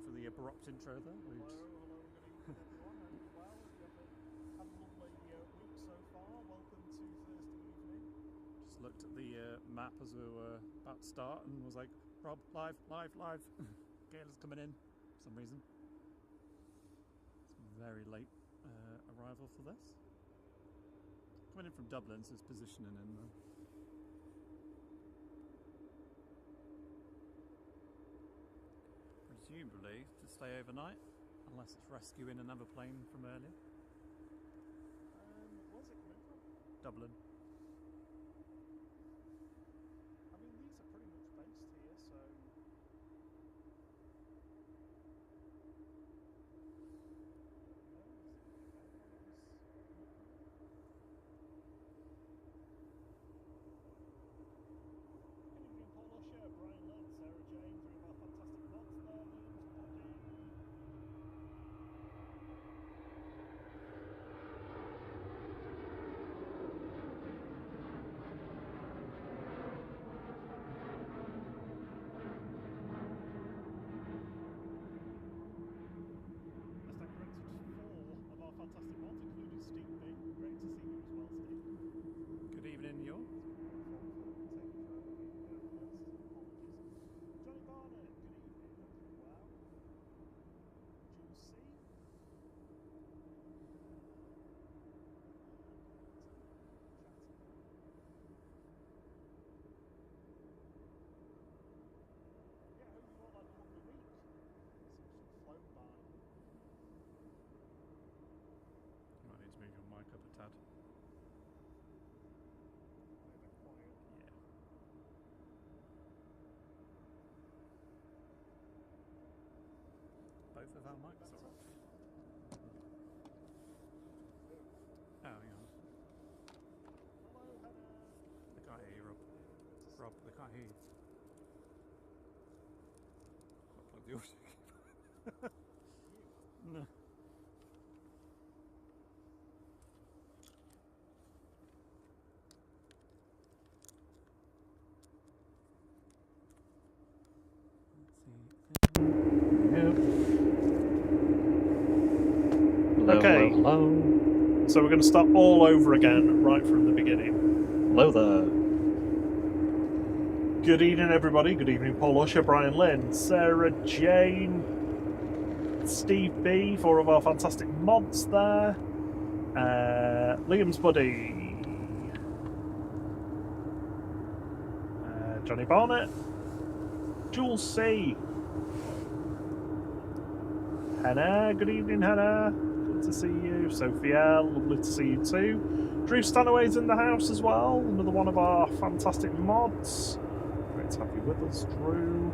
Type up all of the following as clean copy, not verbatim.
for the abrupt intro there. Hello, good evening everyone. Hope you're well. Have a lovely week so far. Welcome to Thursday evening. Just looked at the map as we were about to start and was like, Rob, live. Gayla's coming in for some reason. It's a very late arrival for this. Coming in from Dublin, so it's positioning in there. Presumably to stay overnight, unless it's rescuing another plane from earlier. Where's it coming from? Dublin. I mean, these are pretty much based here, so... Good evening, Paul Usher, Brian Lynn, Sarah Jane, three of our fantastic mods there, fantastic mods, including Steve B. Great to see you as well, Steve. Good evening, you. Johnny Barnett, good evening. Hope you're well. Juicy. Yeah, I hope you all had a lovely week. Seems to have flown by. You might need to move your mic up a tad. Maybe quiet. Yeah. Both of our mics are off. Oh, hang on. Hello, Hannah. They can't hear you, Rob. Rob, they can't hear you. I'll plug the audio. No. Okay. Hello. So we're going to start all over again, right from the beginning. Hello there. Good evening, everybody. Good evening, Paul Usher, Brian Lynn, Sarah Jane, Steve B, four of our fantastic mods there, Liam's buddy, Johnny Barnett, Jules C, Hannah. Good evening, Hannah. Good to see you. Sophia, lovely to see you too. Drew Stanaway's in the house as well. Another one of our fantastic mods. Great to have you with us, Drew.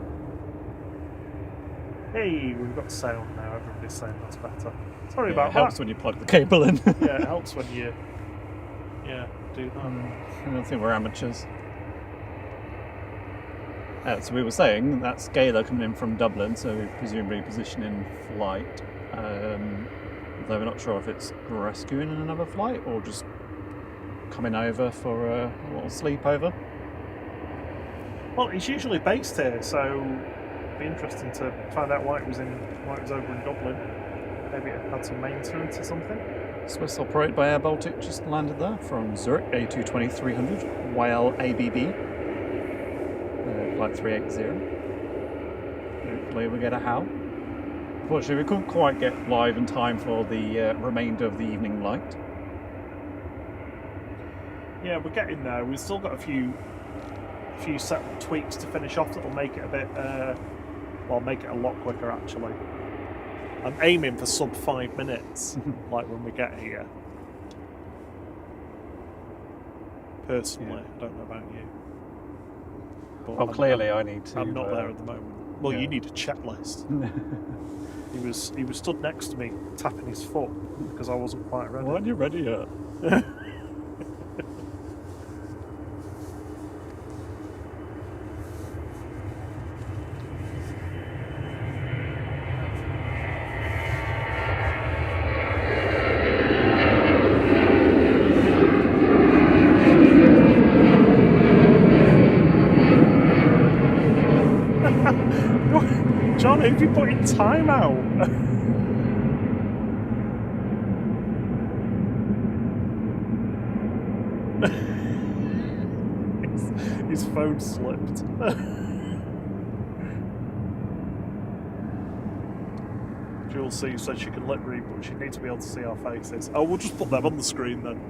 Hey, we've got sound now. Everybody's saying that's better. Sorry about it helps that. when you plug the cable in. Yeah, it helps when you do that. I don't think we're amateurs. So we were saying that's Gayla coming in from Dublin, so presumably positioning flight. Though we're not sure if it's rescuing another flight or just coming over for a little sleepover. Well, it's usually based here, so it'd be interesting to find out why it was over in Dublin. Maybe it had some maintenance or something. Swiss operated by Air Baltic just landed there from Zurich, A220-300, YL ABB, flight 380. Hopefully we get a HAL. Unfortunately, we couldn't quite get live in time for the remainder of the evening light. Yeah, we're getting there. We've still got a few set tweaks to finish off that'll make it a bit, make it a lot quicker actually. I'm aiming for sub 5 minutes, like when we get here. Personally, I don't know about you. But Well, clearly I need to... I'm not there at the moment. Well, yeah. You need a checklist. He was stood next to me, tapping his foot, because I wasn't quite ready. Why aren't you ready yet? John, who've you put in timeout? His phone slipped. Jules C said she can lip read, but she needs to be able to see our faces. Oh, we'll just put them on the screen then.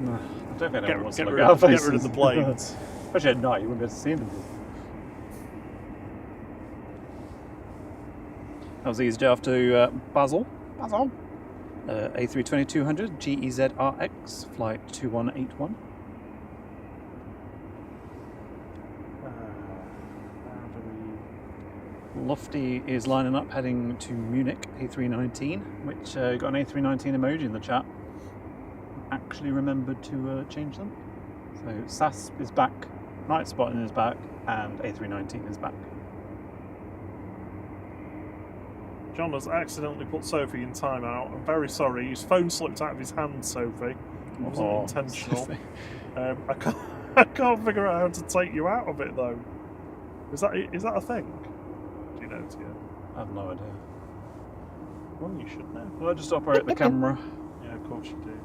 No, I don't think anyone wants to Get look at our faces. get rid of the blades. Especially at night, you wouldn't be able to see them. That was easy off to Basel. A320-200 GEZ-RX, flight 2181. Lofty is lining up heading to Munich A319, which got an A319 emoji in the chat. Actually remembered to change them. So SAS is back, Night Spotting is back, and A319 is back. John has accidentally put Sophie in timeout. I'm very sorry. His phone slipped out of his hand, Sophie. It wasn't intentional. I can't figure out how to take you out of it though. Is that a thing? Do you know, Tia? I have no idea. Well, you should know. Will I just operate the camera? Yeah, of course you do.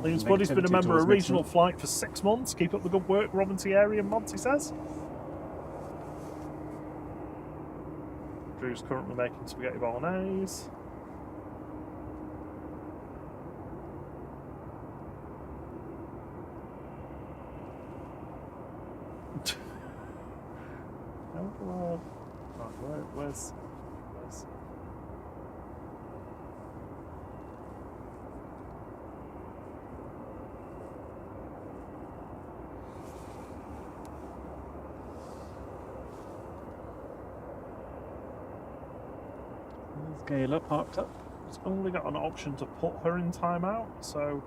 Liam's buddy's been a member of Regional Flight for 6 months. Keep up the good work, Robin Thierry and Monty says. Drew's currently making spaghetti bolognese. Where's Gayla parked up. It's only got an option to put her in timeout, so...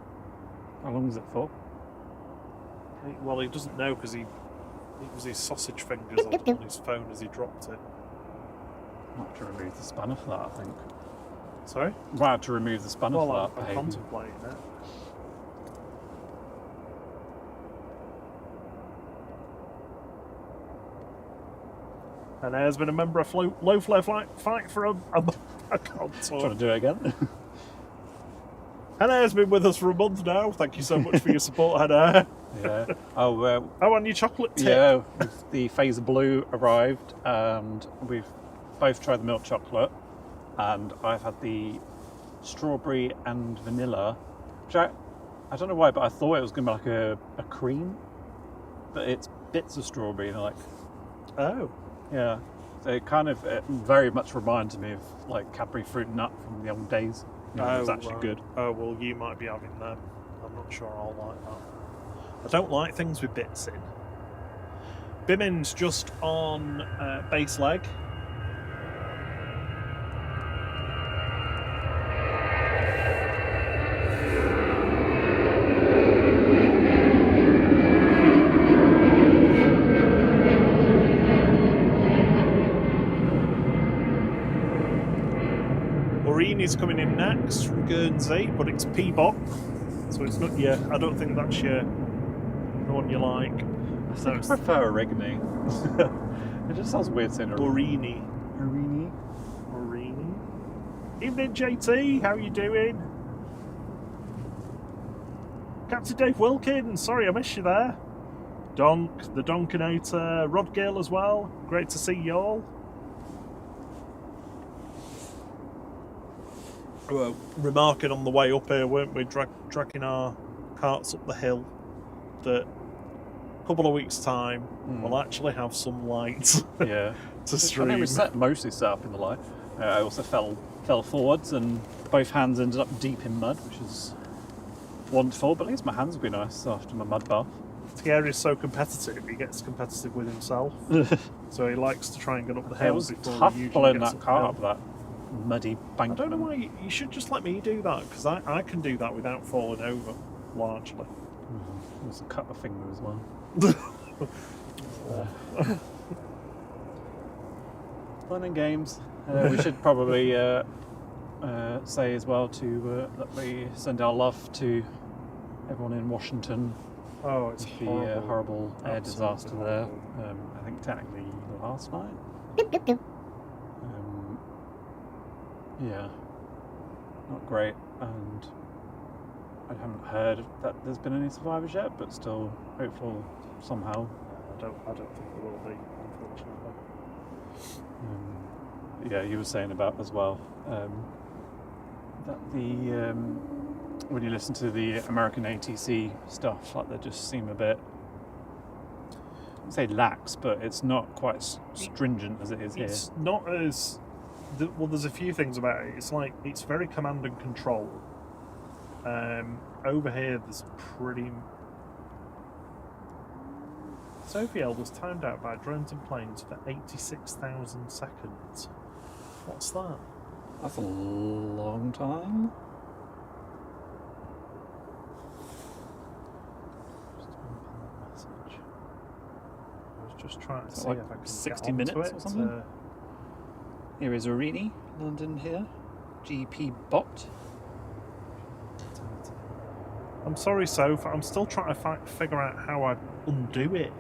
How long is it for? Well, he doesn't know because it was his sausage fingers on his phone as he dropped it. Might have to remove the spanner for that, I think. Sorry? Might have to remove the spanner for that. I'm contemplating it. And has been a member of Low Flare Fight for a I can't talk. Trying to do it again. Hannah has been with us for a month now. Thank you so much for your support, Hannah. Yeah. Oh, on your chocolate tip. Yeah, the Phaser Blue arrived, and we've both tried the milk chocolate, and I've had the strawberry and vanilla, which I don't know why, but I thought it was going to be like a cream, but it's bits of strawberry, and like... Oh. Yeah. So it very much reminds me of like Cadbury Fruit Nut from the old days. It was actually good. Oh, well, you might be having them. I'm not sure I'll like that. I don't like things with bits in. Bimin's just on base leg. Is coming in next from Guernsey, but it's P-Bot, so it's not I don't think that's the one you like. I prefer Origami. It just sounds weird saying Orini. Evening, JT. How are you doing? Captain Dave Wilkins. Sorry I missed you there. Donk, the Donkinator, Rod Gill as well. Great to see you all. We were remarking on the way up here, weren't we, dragging our carts up the hill, that a couple of weeks' time we'll actually have some lights to stream. I mean, we mostly set up in the light. I also fell forwards and both hands ended up deep in mud, which is wonderful, but at least my hands will be nice after my mud bath. Thierry's so competitive, he gets competitive with himself, so he likes to try and get up the hill. It was tough pulling that car up that muddy bank. I don't know why you should just let me do that, because I can do that without falling over, largely. There's a cut my finger as well. Fun and games. We should probably say as well that we send our love to everyone in Washington. Oh, it's the horrible air disaster there. I think technically last night. Yeah, not great, and I haven't heard that there's been any survivors yet, but still hopeful somehow. I don't think there will be, unfortunately. Yeah, you were saying about as well that the when you listen to the American ATC stuff, like they just seem a bit, I wouldn't say lax, but it's not quite stringent as it is here. It's not as well. There's a few things about it. It's like it's very command and control. Over here, there's pretty. Sophiel was timed out by drones and planes for 86,000 seconds. What's that? That's a long time. Just open that message. I was just trying to see like if I can 60 get minutes onto or it. something? Here is Arini, London here. GP bot. I'm sorry, Soph. I'm still trying to figure out how I undo it.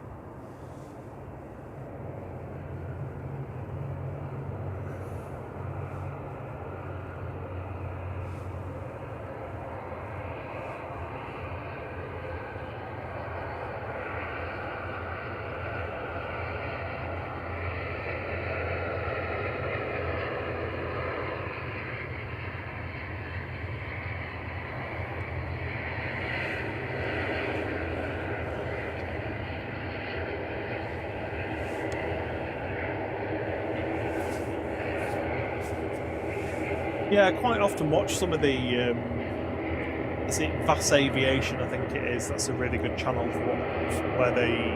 Yeah, I quite often watch some of the. Is it VAS Aviation? I think it is. That's a really good channel for where they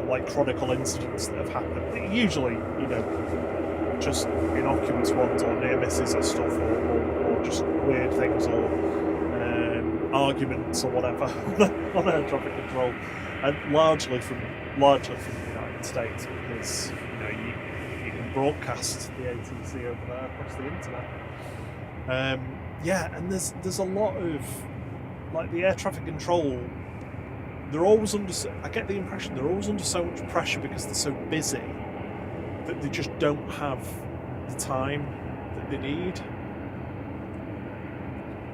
like chronicle incidents that have happened. Usually, you know, just innocuous ones or near misses or stuff, or just weird things or arguments or whatever on air traffic control, and largely from the United States, because you know you can broadcast the ATC over there across the internet. Yeah, and there's a lot of like the air traffic control. They're always under. I get the impression they're always under so much pressure because they're so busy that they just don't have the time that they need,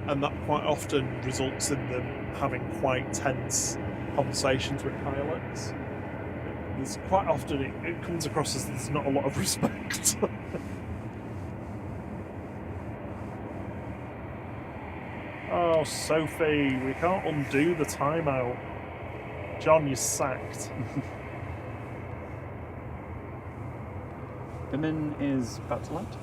and that quite often results in them having quite tense conversations with pilots. There's quite often it comes across as there's not a lot of respect. Oh, Sophie, we can't undo the timeout. John, you're sacked. Bimin is about to land.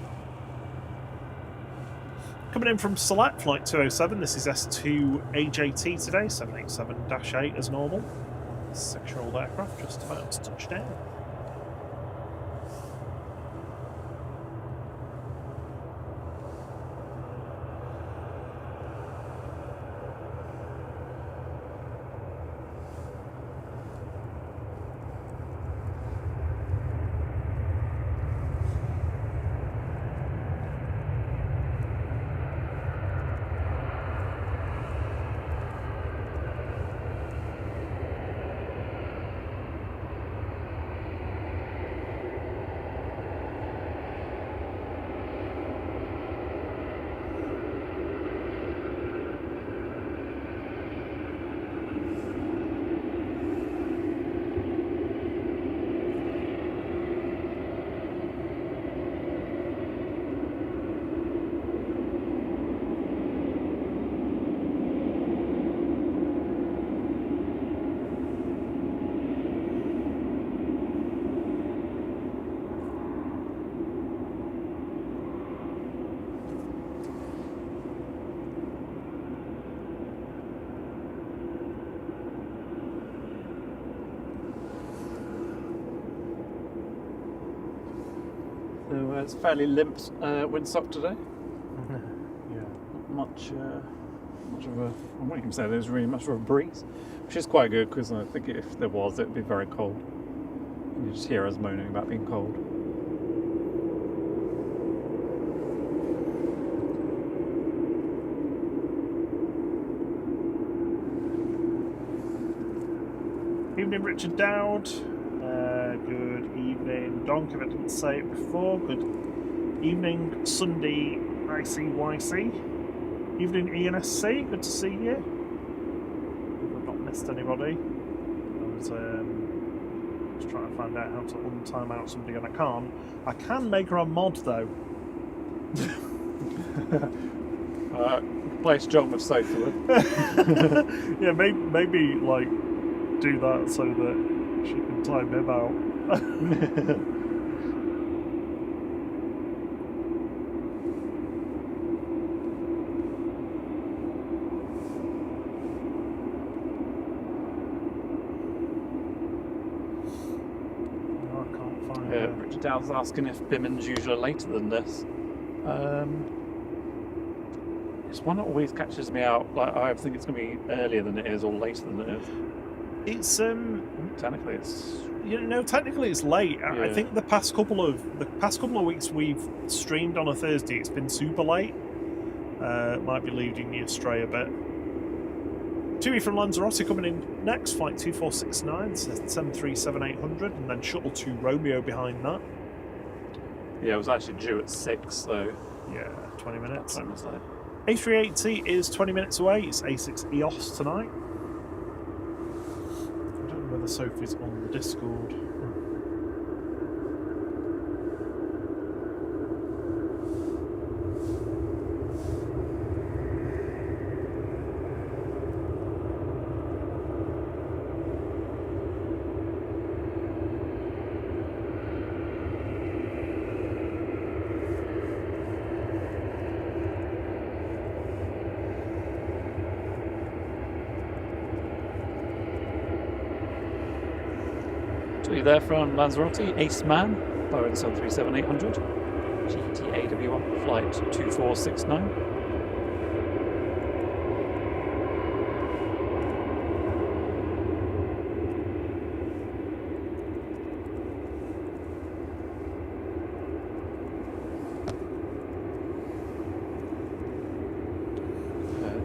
Coming in from Select Flight 207, this is S2 AJT today, 787-8 as normal. 6-year-old aircraft just about to touch down. So it's fairly limp windsock today. Yeah. Not much of a, I wouldn't even say there's really much of a breeze, which is quite good because I think if there was, it'd be very cold. And you just hear us moaning about being cold. Evening, Richard Dowd. Good evening, Donk, if I didn't say it before. Good evening, Sunday ICYC. Evening, ENSC. Good to see you. I've not missed anybody. I was just trying to find out how to untime out somebody, and I can't. I can make her a mod, though. Place John with Sophie. Yeah, maybe like do that so that she can time him out. I can't find her. Richard Dow's asking if Bimmen's usually later than this. This one always catches me out. Like I think it's going to be earlier than it is or later than it is. It's Technically, it's technically it's late. I Yeah. think the past couple of weeks we've streamed on a Thursday. It's been super late. Might be leading you astray a bit. Tui from Lanzarote coming in next, flight 2469, 737-800, and then shuttle to Romeo behind that. yeah. It was actually due at 6, so Yeah, 20 minutes. time was late. A380 is 20 minutes away. It's A6 EOS tonight. I don't know whether Sophie's on the Discord. Tui there from Lanzarote, Ace Man, Boeing 737-800, GTAW1, flight 2469.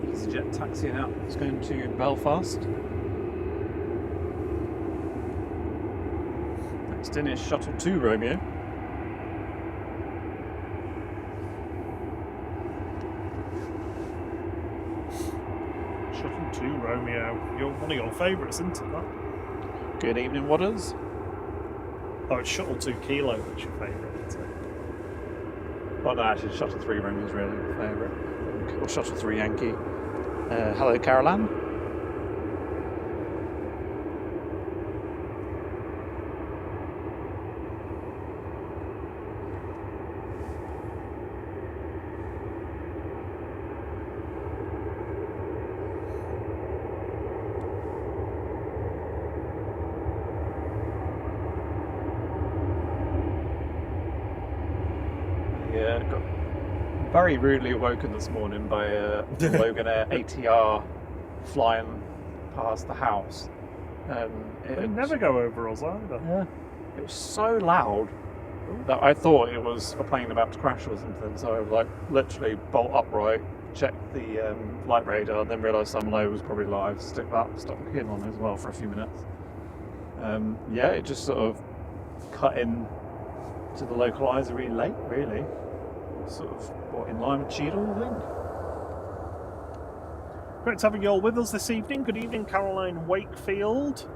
EasyJet taxiing out. It's going to Belfast. Next in is Shuttle 2 Romeo. Shuttle 2 Romeo. One of your favourites, isn't it? That? Good evening, Wadders. Oh, it's Shuttle 2 Kilo that's your favourite, isn't it? Oh no, actually Shuttle 3 Romeo is really my favourite. Or Shuttle 3 Yankee. Hello, Caroline. Yeah, got very rudely awoken this morning by a Logan Air ATR flying past the house. They never go over us either. Yeah. It was so loud that I thought it was a plane about to crash or something. So I was like literally bolt upright, check the flight radar, and then realised some low was probably live. Stuck the kid on as well for a few minutes. Yeah, it just sort of cut in to the localizer really late, really. Sort of in line with Cheadle, I think. Great to have you all with us this evening. Good evening, Caroline Wakefield.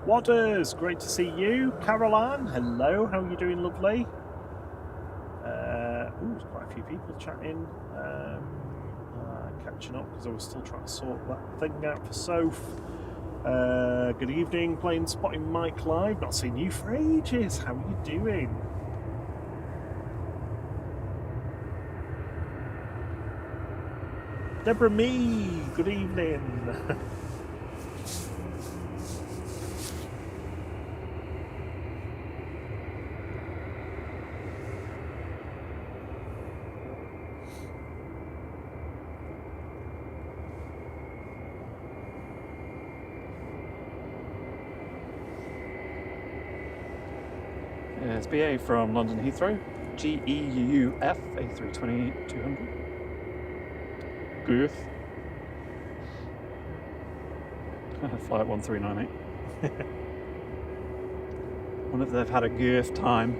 Wadders, great to see you. Caroline, hello, how are you doing, lovely? There's quite a few people chatting. Catching up because I was still trying to sort that thing out for Soph. Good evening, Planespotting Mike Live. Not seen you for ages. How are you doing? Deborah Me, good evening. It's BA from London Heathrow, GEUF A320-200. Goof. Flight 1398. Wonder if they've had a girth time.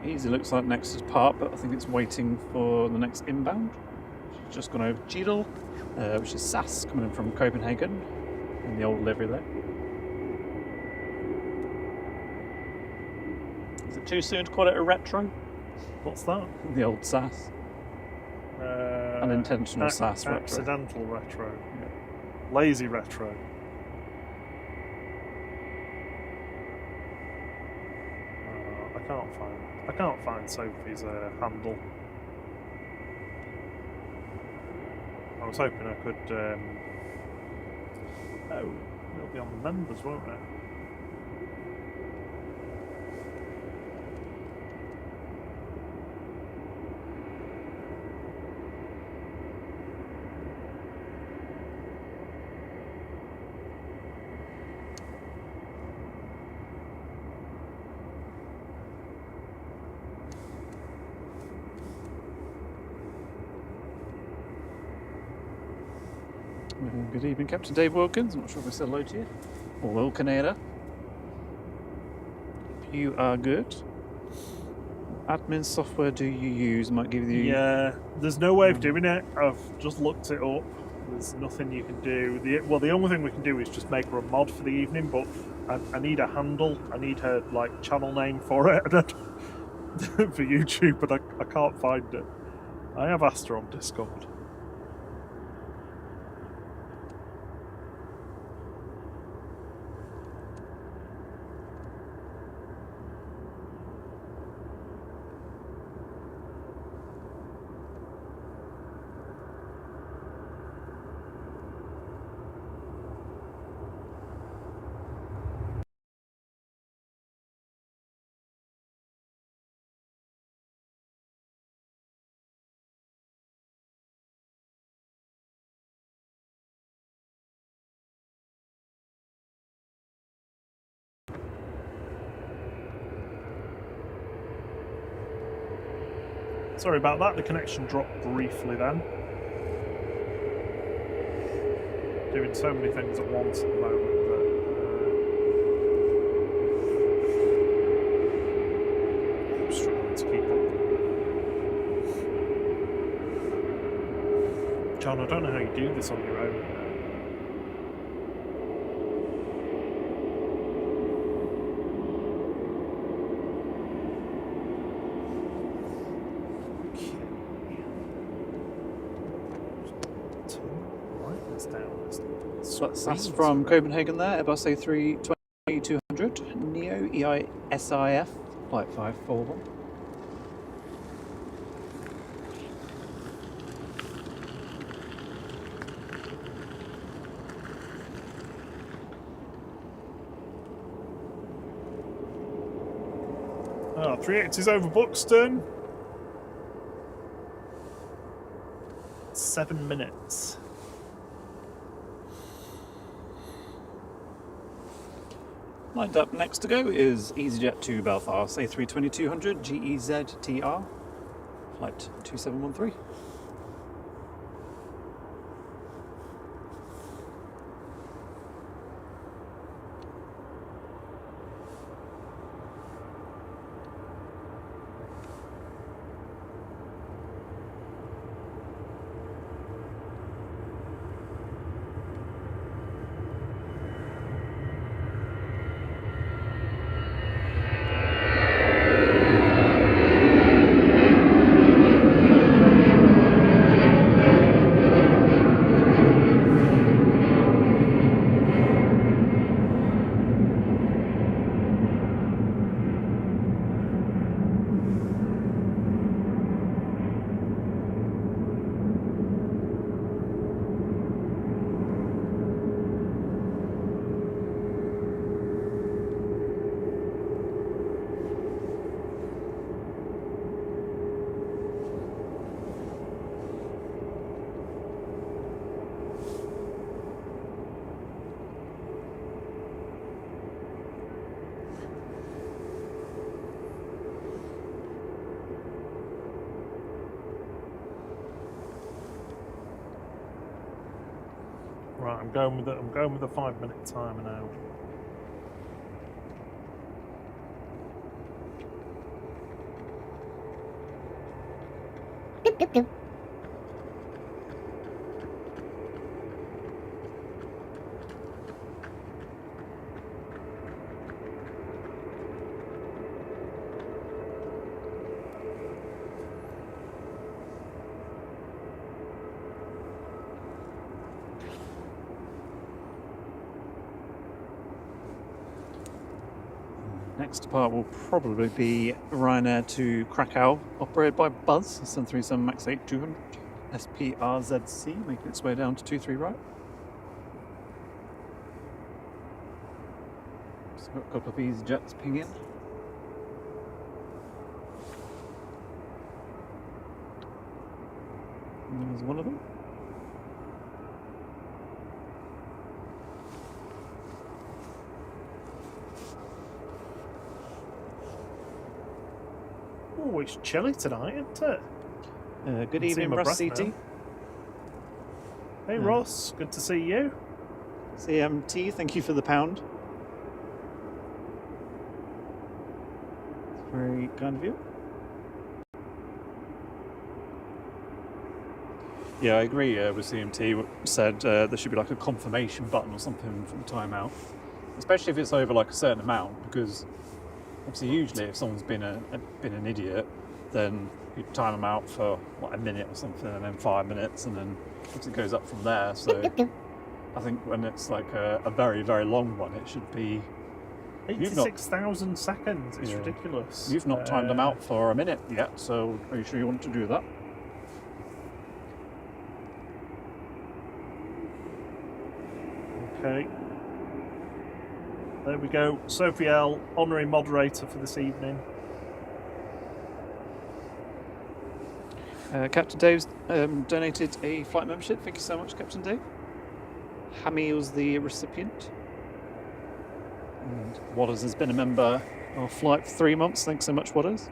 Easy looks like next is part, but I think it's waiting for the next inbound. She's just gone over Cheadle, which is SAS coming in from Copenhagen, in the old livery there. Is it too soon to call it a retro? What's that? The old SAS. Unintentional SAS retro. Accidental retro. Yeah. Lazy retro. I can't find Sophie's handle. I was hoping I could. Oh, it'll be on the members, won't it? Good evening, Captain Dave Wilkins. I'm not sure if I said hello to you. Or Wilkinator. You are good. Admin software do you use? Might give you. Yeah, there's no way of doing it. I've just looked it up. There's nothing you can do. The only thing we can do is just make her a mod for the evening. But I need a handle. I need her channel name for it for YouTube, but I can't find it. I have asked her on Discord. Sorry about that, the connection dropped briefly then. Doing so many things at once at the moment that... I'm struggling to keep up. John, I don't know how you do this on your own. SAS from Copenhagen there, Airbus A320-200, Neo EISIF, flight 541. Ah, 380's over Buxton. 7 minutes. Lined up next to go is EasyJet to Belfast, A320-200, GEZ-TR, flight 2713. Right, I'm going with the 5-minute timer now. Next part will probably be Ryanair to Krakow, operated by Buzz, 737 MAX 8-200, SPRZC, making its way down to 23 right. Just got a couple of easy jets ping in. And there's one of them. Oh, it's chilly tonight, isn't it? Good Can see evening, my Russ breath CT. now. Hey Ross, good to see you. CMT, thank you for the pound. It's very kind of you. Yeah, I agree with CMT. Said there should be like a confirmation button or something for the timeout, especially if it's over like a certain amount, because obviously usually if someone's been an idiot, then you time them out for what, a minute or something, and then 5 minutes, and then it goes up from there. So I think when it's like a very, very long one, it should be 86,000 seconds. It's Yeah. ridiculous. You've not timed them out for a minute yet, so are you sure you want to do that? Okay. There we go. Sophie L, honorary moderator for this evening. Captain Dave's donated a flight membership. Thank you so much, Captain Dave. Hammy was the recipient. And Wadders has been a member of Flight for 3 months. Thanks so much, Wadders.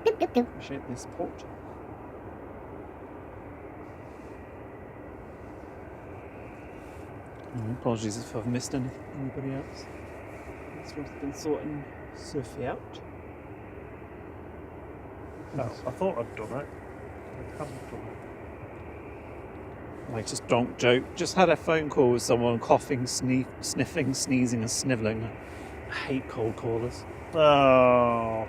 Appreciate the support. Apologies if I've missed anybody else. This one's been sorting Sophie out. No, I thought I'd done it. I haven't done it. Latest donk joke. Just had a phone call with someone coughing, sniffing, sneezing and snivelling. I hate cold callers. Oh.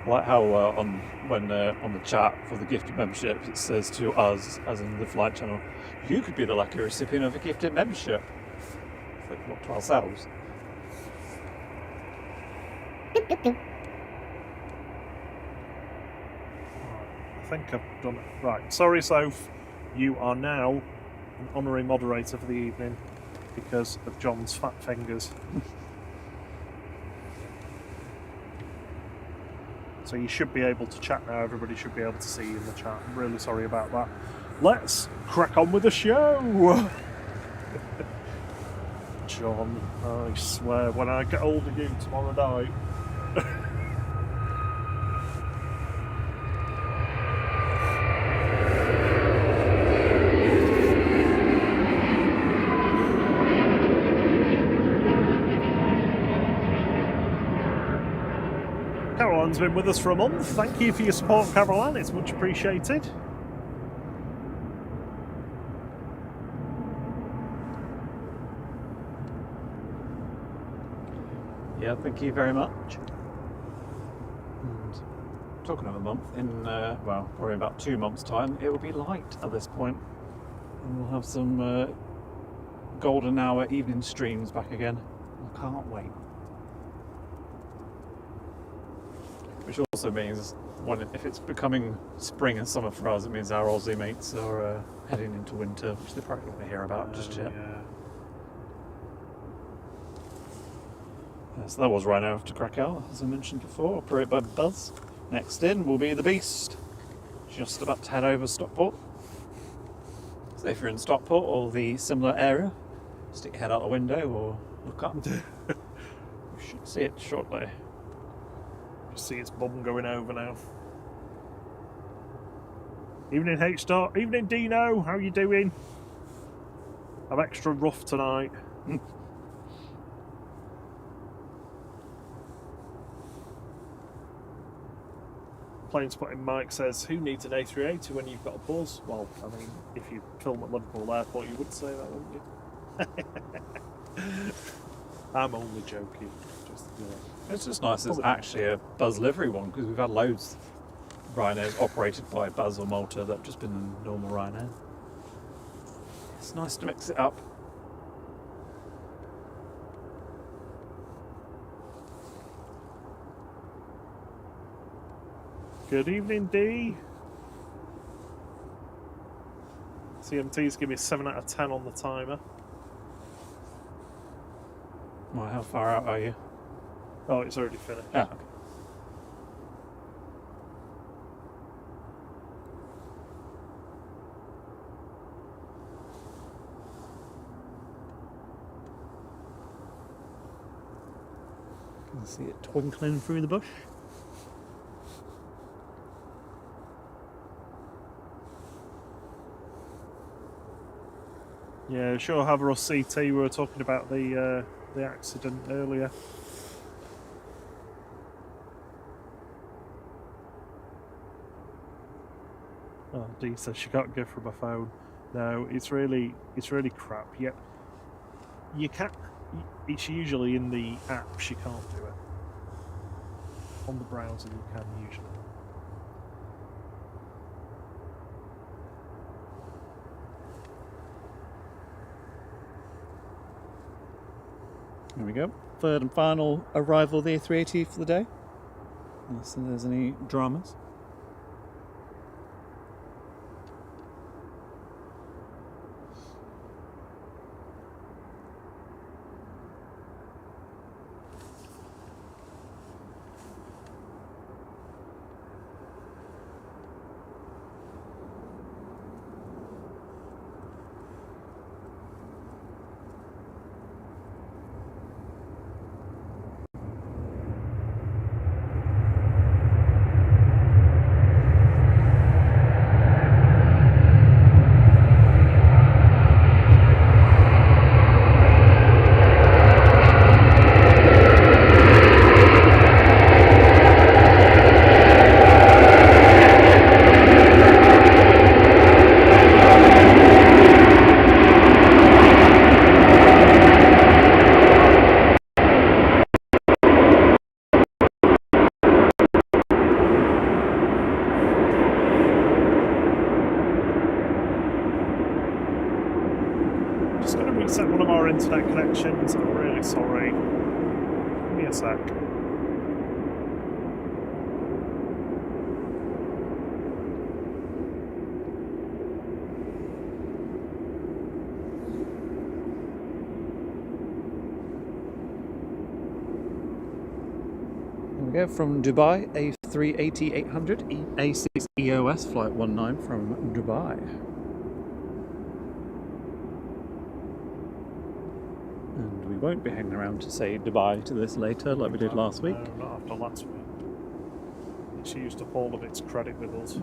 I like how on the chat for the gifted membership it says to us, as in the flight channel, you could be the lucky recipient of a gifted membership. It's like, not to ourselves. I think I've done it. Right. Sorry, Soph. You are now an honorary moderator for the evening because of John's fat fingers. So you should be able to chat now. Everybody should be able to see you in the chat. I'm really sorry about that. Let's crack on with the show. John, I swear, when I get hold of you tomorrow night. Caroline's been with us for a month. Thank you for your support, Caroline. It's much appreciated. Yeah, thank you very much. And talking of a month, in well, probably about 2 months' time, it will be light at this point, and we'll have some golden hour evening streams back again. I can't wait. Which also means, if it's becoming spring and summer for us, it means our Aussie mates are heading into winter, which they're probably going to hear about just yet. Yeah. So that was Ryanair to Krakow, as I mentioned before, operated by Buzz. Next in will be the Beast, just about to head over Stockport. So if you're in Stockport or the similar area, stick your head out the window or look up. You should see it shortly. See its bum going over now. Evening, H-Star. Evening, Dino. How you doing? I'm extra rough tonight. Planespotting Mike says, who needs an A380 when you've got a Buzz? Well, I mean, if you film at Liverpool Airport, you would say that, wouldn't you? I'm only joking. Just, It's just nice there's actually a Buzz livery one, because we've had loads of Ryanairs operated by Buzz or Malta that have just been normal Ryanair. It's nice to mix it up. Good evening, D. CMT's give me 7 out of 10 on the timer. Well, how far out are you? Oh, it's already finished. Ah, okay. Can you see it twinkling through the bush? Yeah, sure. Haveros CT. We were talking about the accident earlier. Oh, Dee says she can't go from her phone. No, it's really crap. Yeah, you can't. It's usually in the app. She can't do it. On the browser, you can usually. There we go. Third and final arrival of the A380 for the day. Unless there's any dramas. Internet connections. I'm really sorry. Give me a sec. There we go, from Dubai, A380-800 A6 EOS flight 19 from Dubai. And we won't be hanging around to say goodbye to this later like we did last week. No, not after last week. It's used up all of its credit with us.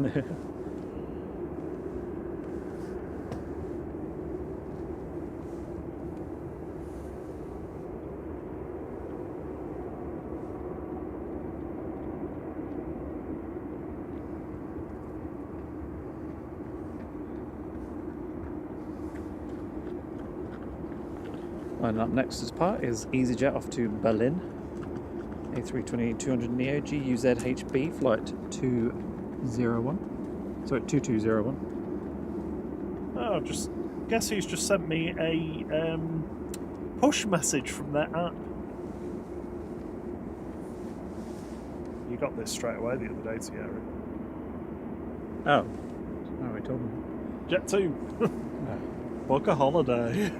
Lining up next as part is EasyJet off to Berlin. A320-200 Neo GUZHB flight 201. Sorry, 2201. Oh, just guess who's just sent me a push message from their app. You got this straight away the other day, Sierra. Oh. Oh, we told them. Jet 2. Book a holiday.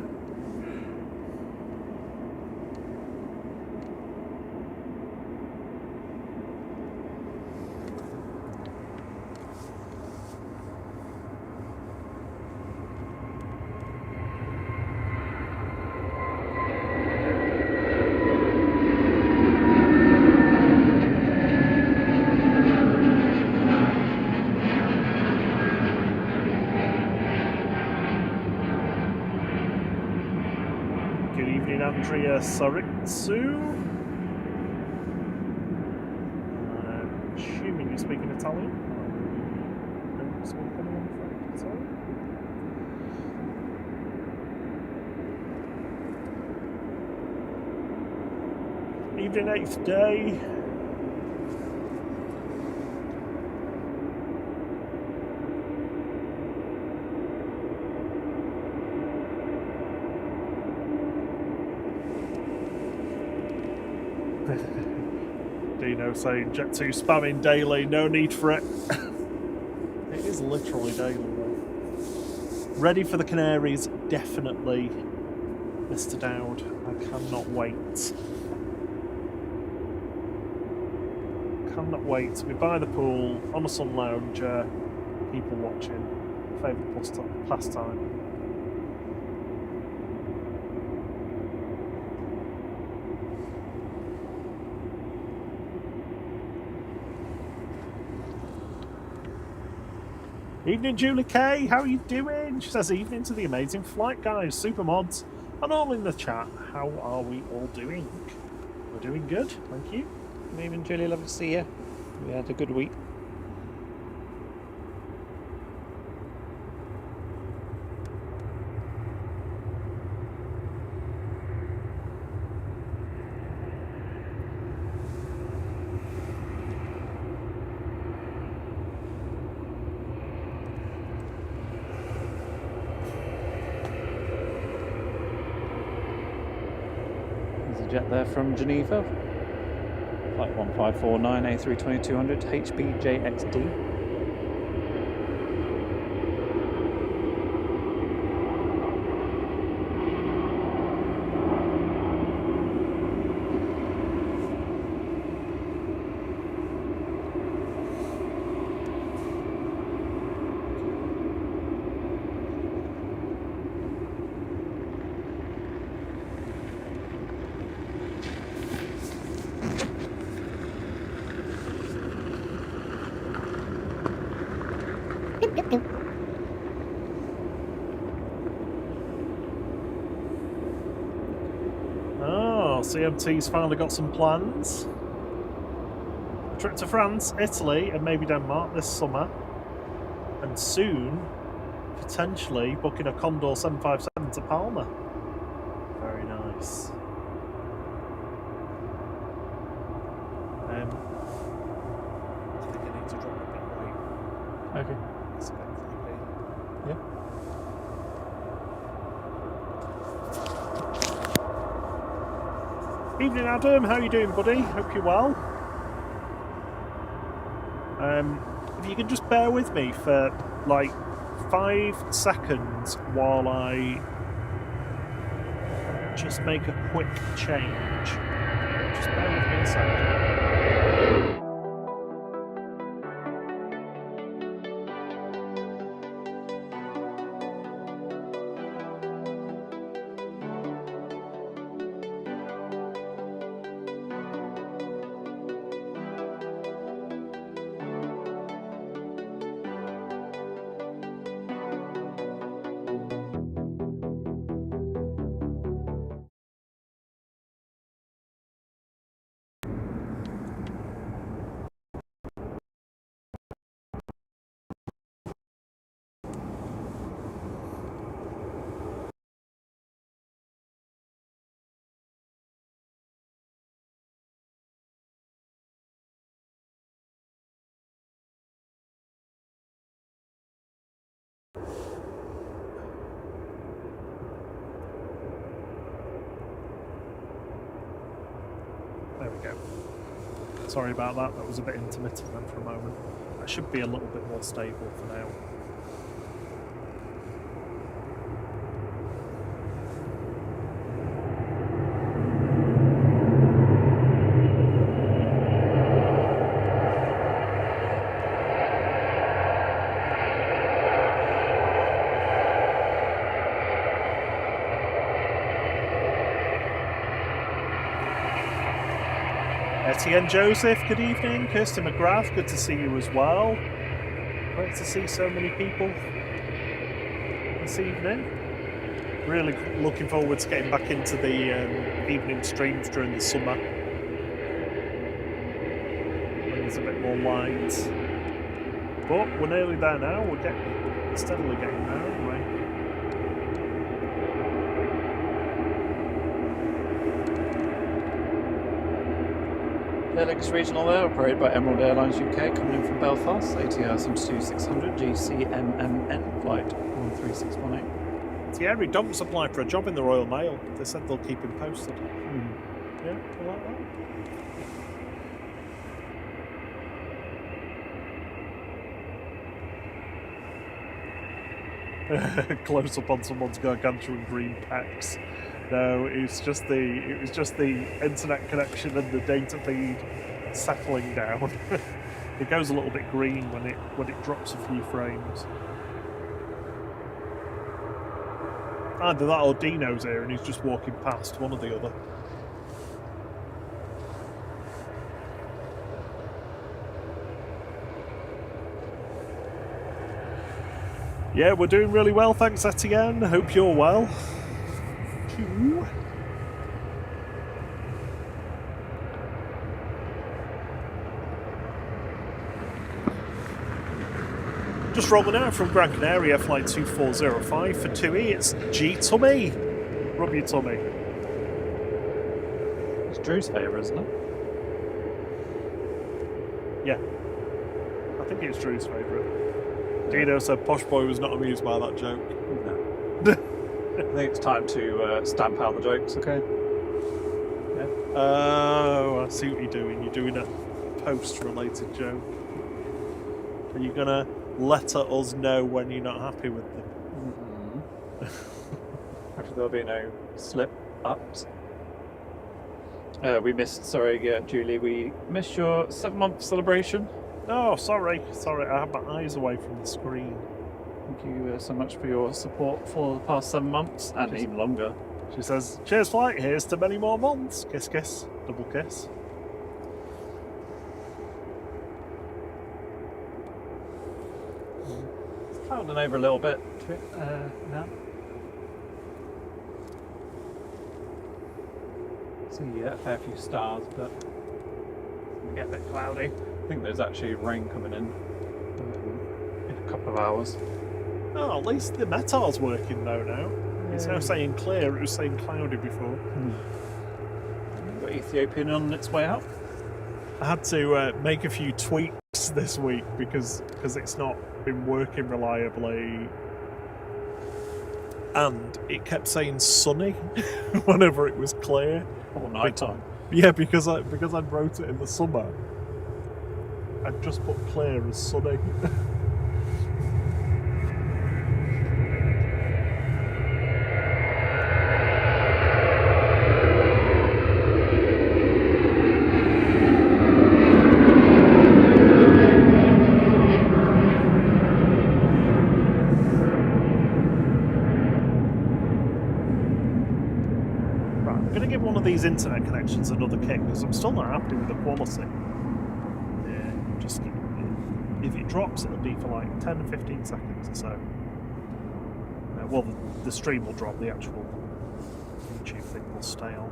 Alexandria Saritsu. Assuming you're speaking Italian. I don't speak any, I'm afraid. Sorry. Evening 8th day. Dino saying Jet 2 spamming daily, no need for it. It is literally daily though. Ready for the Canaries, definitely, Mr. Dowd. I cannot wait. Cannot wait to be by the pool, on a sun lounger, people watching. Favourite pastime. Evening, Julie K. How are you doing? She says, evening to the amazing flight guys, super mods, and all in the chat. How are we all doing? We're doing good, thank you. Good evening, Julie. Lovely to see you. We had a good week. Jet there from Geneva, flight 1549 A320-200 HBJXD. CMT's finally got some plans. A trip to France, Italy, and maybe Denmark this summer. And soon, potentially, booking a Condor 757 to Palma. Very nice. I think I need to drop a bit weight. Okay. It's a bit creepy. Yeah. Evening, Adam. How you doing, buddy? Hope you're well. If you can just bear with me for like 5 seconds while I just make a quick change. Just bear with me a second. There we go. Sorry about that, that was a bit intermittent then for a moment. That should be a little bit more stable for now. Etienne Joseph, good evening. Kirsten McGrath, good to see you as well. Great to see so many people this evening. Really looking forward to getting back into the evening streams during the summer. When there's a bit more light. But we're nearly there now. We're steadily getting there, aren't we? Airlinks Regional there, operated by Emerald Airlines UK, coming in from Belfast, ATR 72600, GCMMN, flight 13618. Thierry Dumps applied for a job in the Royal Mail. They said they'll keep him posted. Yeah, I like that. Close up on someone's gargantuan green pecs. No, it was just the internet connection and the data feed settling down. It goes a little bit green when it drops a few frames. Either that or Dino's here and he's just walking past, one or the other. Yeah, we're doing really well, thanks Etienne. Hope you're well. Choo. Just rolling out from Gran Canaria, flight 2405 for 2E. It's G Tummy. Rub your tummy. It's Drew's favourite, isn't it? Yeah. I think it's Drew's favourite. Dino said Posh Boy was not amused by that joke. No. I think it's time to stamp out the jokes, okay? Yeah. Oh, I see what you're doing. You're doing a post-related joke. Are you going to let us know when you're not happy with them? Actually, there'll be no slip-ups. Julie, we missed your 7-month celebration. Oh, sorry. I had my eyes away from the screen. Thank you so much for your support for the past 7 months and even longer. She says, cheers flight, here's to many more months. Kiss, kiss. Double kiss. It's clouding over a little bit now. See a fair few stars, but it's going to get a bit cloudy. I think there's actually rain coming in a couple of hours. Oh, at least the metar's working though now. It's now saying clear, it was saying cloudy before. Got Ethiopian on its way out. I had to make a few tweaks this week because it's not been working reliably. And it kept saying sunny whenever it was clear. Or night time. Yeah, because I wrote it in the summer. I'd just put clear as sunny. These internet connections another kick because I'm still not happy with the quality. Yeah, just if it drops, it'll be for like 10-15 seconds or so. Well, the stream will drop, the actual YouTube thing will stay on.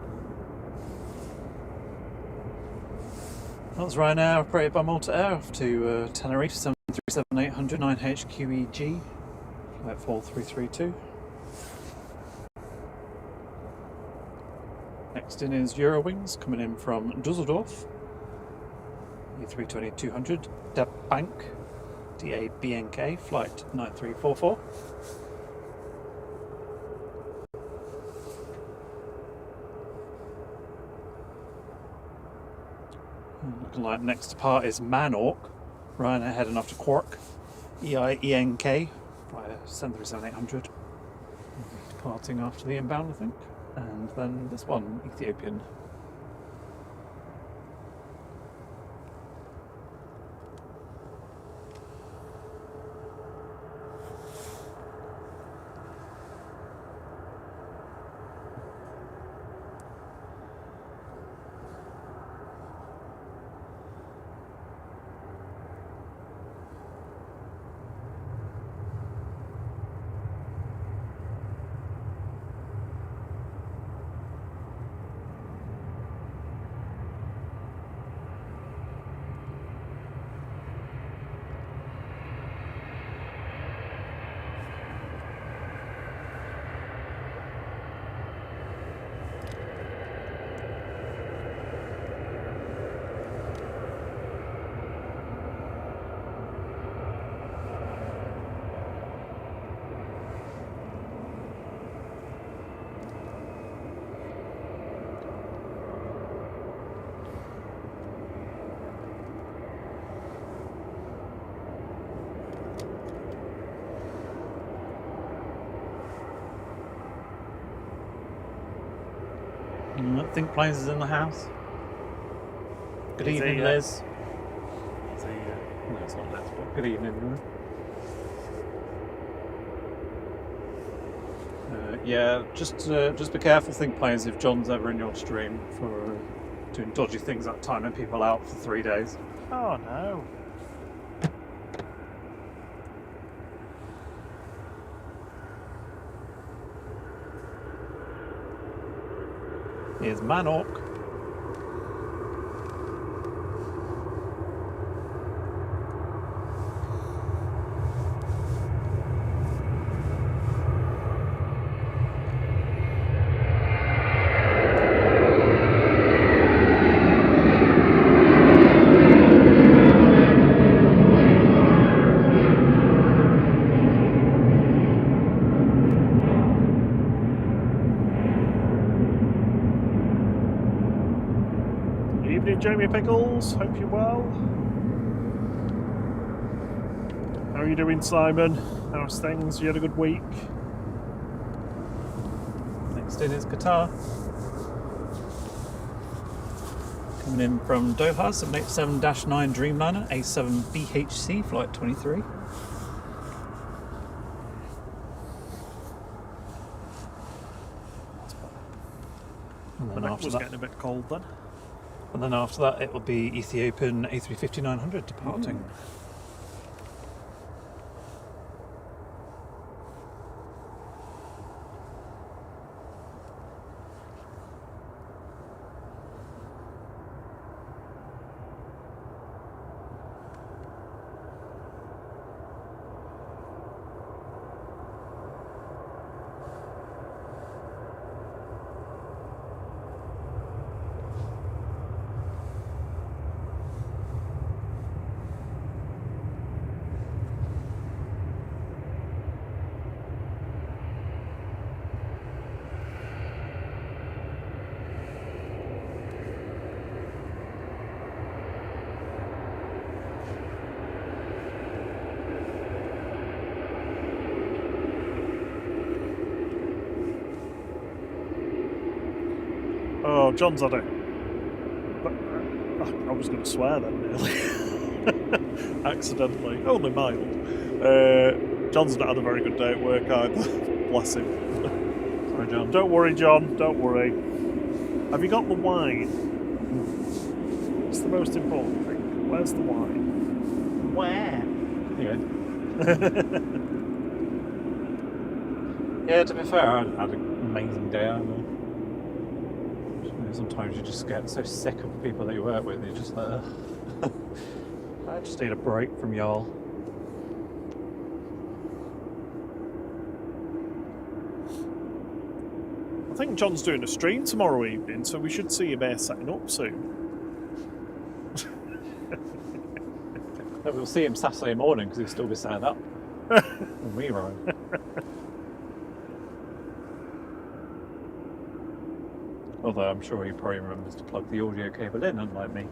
That's Ryanair, operated by Malta Air, off to Tenerife 737-800 9HQEG, flight 4332. Next in is Eurowings, coming in from Dusseldorf, E320-200, DABNK, DABNK, flight 9344. Looking like next to part is Manork, Ryanair heading off to Quark, EIENK, via 737-800, departing after the inbound, I think. And then this one, Ethiopian. Simon at Think Planes is in the house. Good Is he, evening, Liz. Is he, No, it's not Liz, but good evening. Yeah, just be careful, Think Planes, if John's ever in your stream for doing dodgy things like timing people out for 3 days. oh no. Here's Manok. Evening, Jamie Pickles. Hope you're well. How are you doing, Simon? How's things? You had a good week? Next in is Qatar. Coming in from Doha, 787-9 Dreamliner, A7BHC, flight 23. And The then neck after was that, getting a bit cold then. and then after that, it will be Ethiopian A350-900 departing. Oh, John's had it. I was going to swear then, nearly. Accidentally. Only mild. John's not had a very good day at work either. Bless him. Sorry, John. Don't worry, John. Don't worry. Have you got the wine? It's the most important thing. Where's the wine? Where? Yeah, to be fair, I had an amazing day. Sometimes you just get so sick of the people that you work with, you're just like, ugh. I just need a break from y'all. I think John's doing a stream tomorrow evening, so we should see him here setting up soon. No, we'll see him Saturday morning because he'll still be setting up when we arrive. Although I'm sure he probably remembers to plug the audio cable in, unlike me.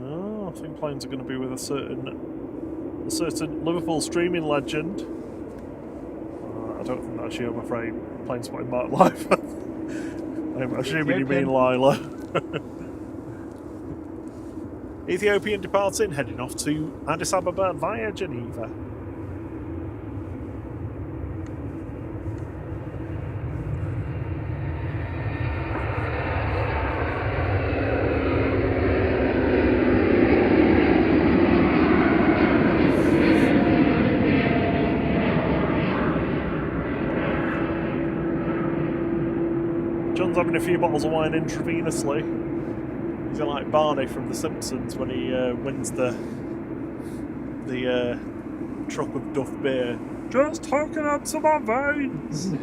Oh, I think planes are going to be with a certain Liverpool streaming legend. I don't think that's you, I'm afraid. Planespotting Mark Live. I'm assuming you mean Lila. Ethiopian departing, heading off to Addis Ababa via Geneva. John's having a few bottles of wine intravenously. He's like Barney from The Simpsons when he wins the truck of Duff beer. Just hooking up to my veins. It's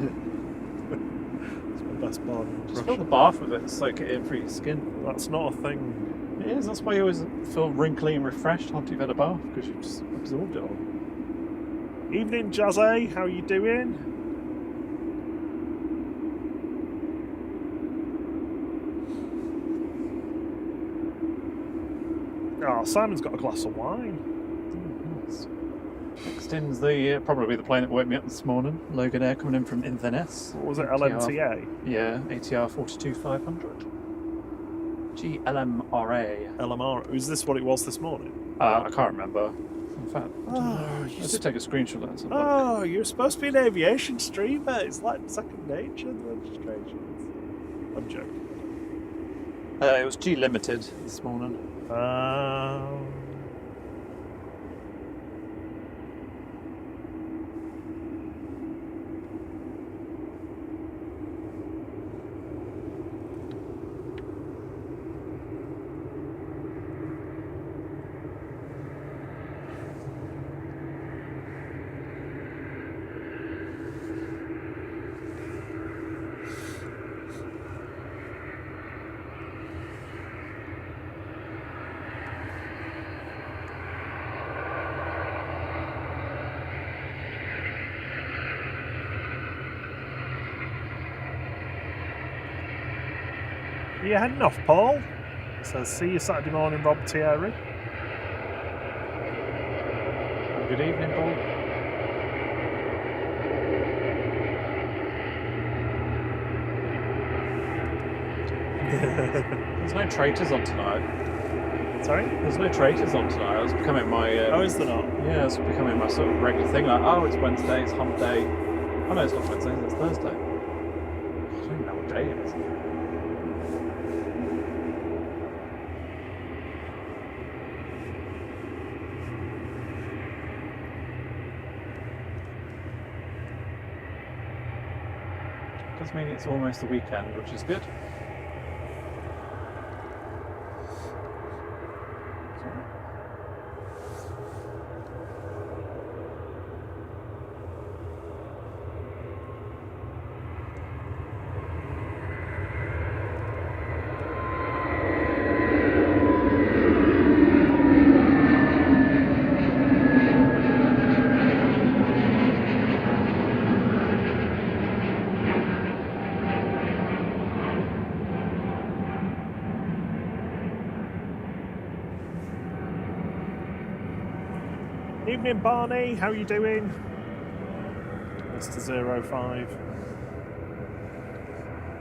my best Barney Just fill the bath with it, soak it in through your skin. That's not a thing. It is, that's why you always feel wrinkly and refreshed after you've had a bath, because you've just absorbed it all. Evening, Jazzy. How you doing? Oh, Simon's got a glass of wine. Nice. Next Austin's the probably the plane that woke me up this morning. Logan Air coming in from Inverness. What was it, LMTA? Yeah, ATR 42500. GLMRA. LMR. Is this what it was this morning? I can't remember. In fact, I don't know. I did take a screenshot of that. Oh, you're supposed to be an aviation streamer. It's like second nature, the registrations. I'm joking. It was G Limited this morning. Are you heading off, Paul? It says, see you Saturday morning, Rob Thierry. Good evening, Paul. There's no traitors on tonight. Sorry? There's no traitors on tonight. It was becoming my... oh, is there not? Yeah, it's becoming my sort of regular thing. Like, oh, it's Wednesday, it's hump day. Oh no, it's not Wednesday, it's Thursday. I don't even know what day it is. Does mean it's almost the weekend, which is good. Evening, Barney. How you doing? Mr. 05.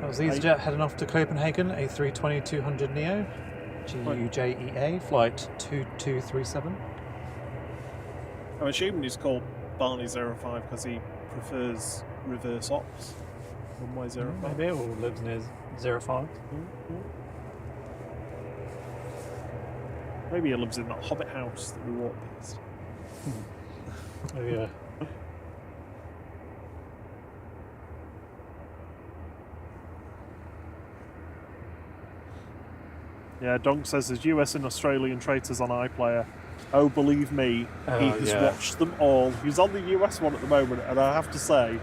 That was EasyJet heading off to Copenhagen, A320-200 Neo, GUJEA, flight 2237. I'm assuming he's called Barney 05 because he prefers reverse ops. Runway 05. Maybe it all lives near 05. Maybe he lives in that hobbit house that we walked past. Oh yeah. Yeah, Donk says there's US and Australian traitors on iPlayer. Oh, believe me, he has watched them all. He's on the US one at the moment, and I have to say,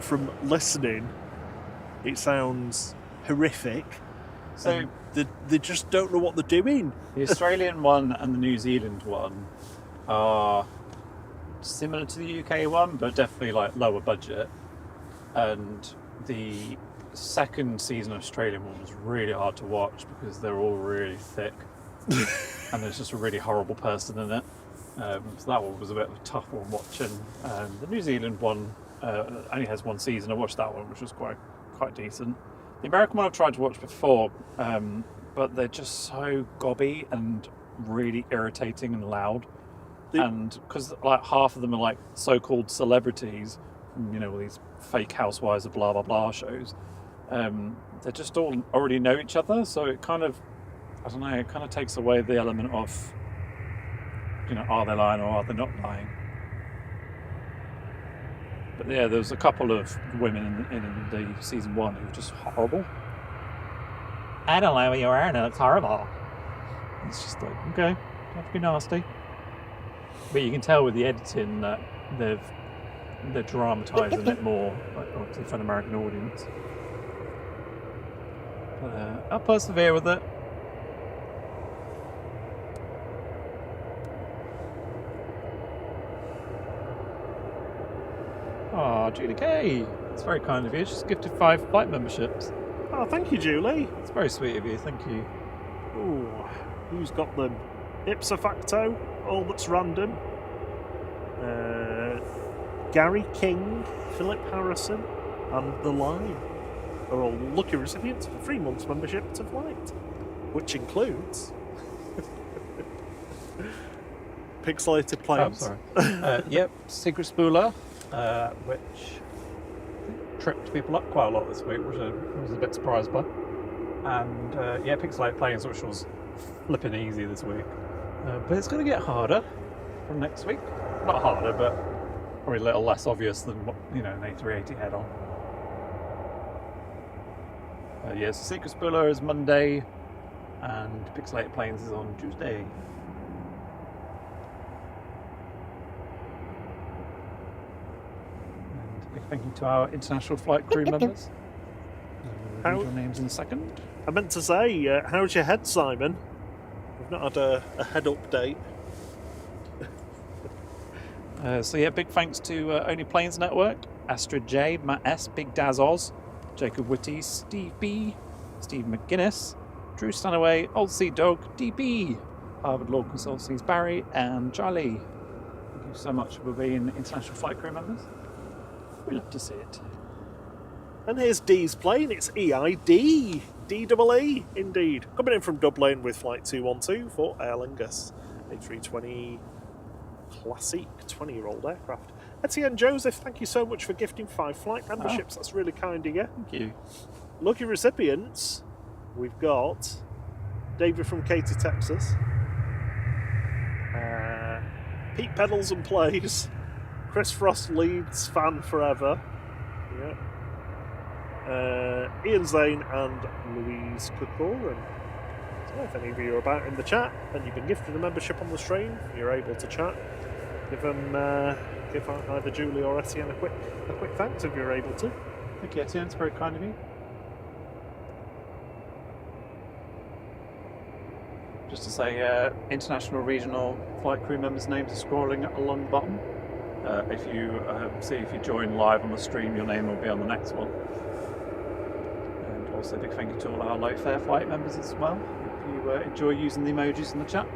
from listening, it sounds horrific. So they just don't know what they're doing. The Australian one and the New Zealand one are similar to the UK one, but definitely like lower budget. And the second season Australian one was really hard to watch because they're all really thick and there's just a really horrible person in it. So that one was a bit of a tough one watching. The New Zealand one only has one season. I watched that one, which was quite decent. The American one I've tried to watch before, but they're just so gobby and really irritating and loud. And because like half of them are like so-called celebrities, you know, all these fake housewives of blah blah blah shows, they just all already know each other, so it kind of, I don't know, it kind of takes away the element of, you know, are they lying or are they not lying? But yeah, there was a couple of women in the season one who were just horrible. I don't know where you are, and it's horrible. It's just like, okay, have to be nasty. But you can tell with the editing that they're dramatising it more, like, obviously for an American audience. But I'll persevere with it. Oh, Julie K. It's very kind of you. She's gifted 5 flight memberships. Oh, thank you, Julie. It's very sweet of you. Thank you. Ooh, who's got them? Ipso facto, all that's random. Gary King, Philip Harrison, and The Line are all lucky recipients of a 3 months membership to Flite, which includes pixelated planes. Oh, sorry. Yep, Secret Spooler, which tripped people up quite a lot this week, which I was a bit surprised by. And yeah, pixelated planes, which was flipping easy this week. But it's going to get harder from next week. Not harder, but probably a little less obvious than what, you know, an A380 head on. Yeah, so Secret Spooler is Monday, and Pixelated Planes is on Tuesday. And a big thank you to our international flight crew members. We'll read your names in a second. I meant to say, how's your head, Simon? We've not had a head update. So yeah, big thanks to Only Planes Network, Astrid J, Matt S, Big Daz Oz, Jacob Whitty, Steve B, Steve McGuinness, Drew Stanaway, Old Sea Dog, DB, Harvard Law Consultancy's Barry, and Charlie. Thank you so much for being international flight crew members. We love to see it. And here's D's plane, it's EID, DEE, indeed. Coming in from Dublin with Flight 212 for Aer Lingus, A320 Classic 20-year-old aircraft. Etienne Joseph, thank you so much for gifting 5 flight memberships. That's really kind of you. Thank you. Lucky recipients, we've got David from Katy, Texas, Pete Pedals and Plays, Chris Frost Leeds fan forever, Ian Zane and Louise Corcoran. So if any of you are about in the chat and you've been gifted a membership on the stream, you're able to chat. Give either Julie or Etienne a quick thanks if you're able to. Thank you, Etienne. It's very kind of you. Just to say, international regional flight crew members' names are scrolling along the bottom. If you join live on the stream, your name will be on the next one. And also a big thank you to all our low fare flight members as well. Hope you enjoy using the emojis in the chat.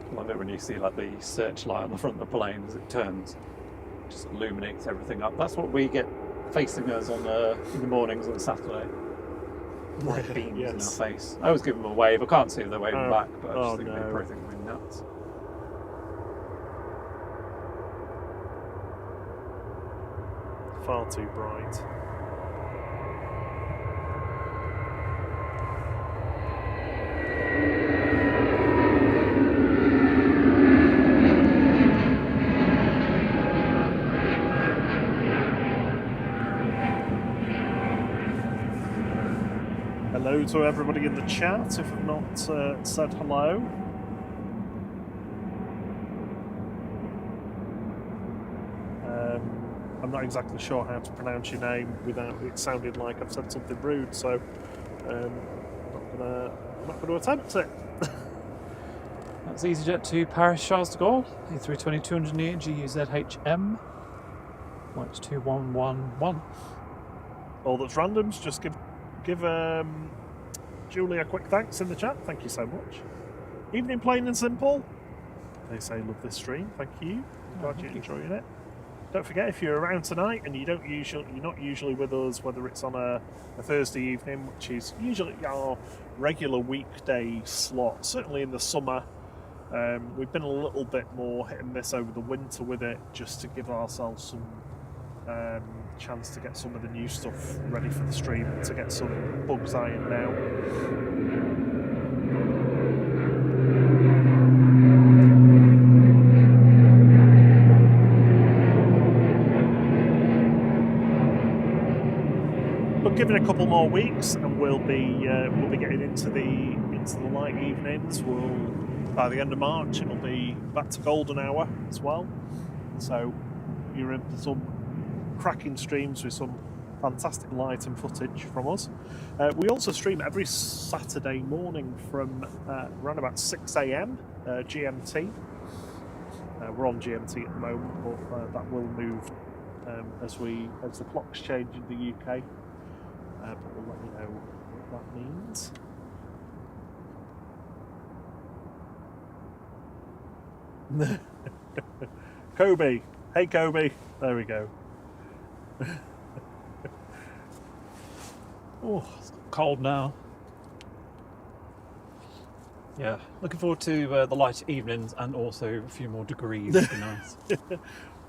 I love it when you see like the searchlight on the front of the plane as it turns, just illuminates everything up. That's what we get facing us on in the mornings on Saturday. Bright beams in our face. I always give them a wave. I can't see if they're waving back, but I just think they probably think we're nuts. Far too bright. Hello to everybody in the chat if I've not said hello. I'm not exactly sure how to pronounce your name without it sounding like I've said something rude, so I'm not going to attempt it. That's EasyJet to Paris Charles de Gaulle, A320-200 near GUZHM, flight 2111. All that's randoms, just give Julie a quick thanks in the chat. Thank you so much. Evening plain and simple. They say love this stream. Thank you. Glad you're enjoying it. Don't forget, if you're around tonight and you're not usually with us, whether it's on a Thursday evening, which is usually our regular weekday slot, certainly in the summer, we've been a little bit more hit and miss over the winter with it, just to give ourselves some chance to get some of the new stuff ready for the stream, to get some bugs ironed out. Give it a couple more weeks, and we'll be getting into the light evenings. By the end of March, it'll be back to golden hour as well. So you're in for some cracking streams with some fantastic light and footage from us. We also stream every Saturday morning from around about 6 AM GMT. We're on GMT at the moment, but that will move as the clocks change in the UK. But we'll let you know what that means. Kobe, hey Kobe, there we go. Oh, it's cold now. Yeah, looking forward to the light evenings and also a few more degrees. Would be nice.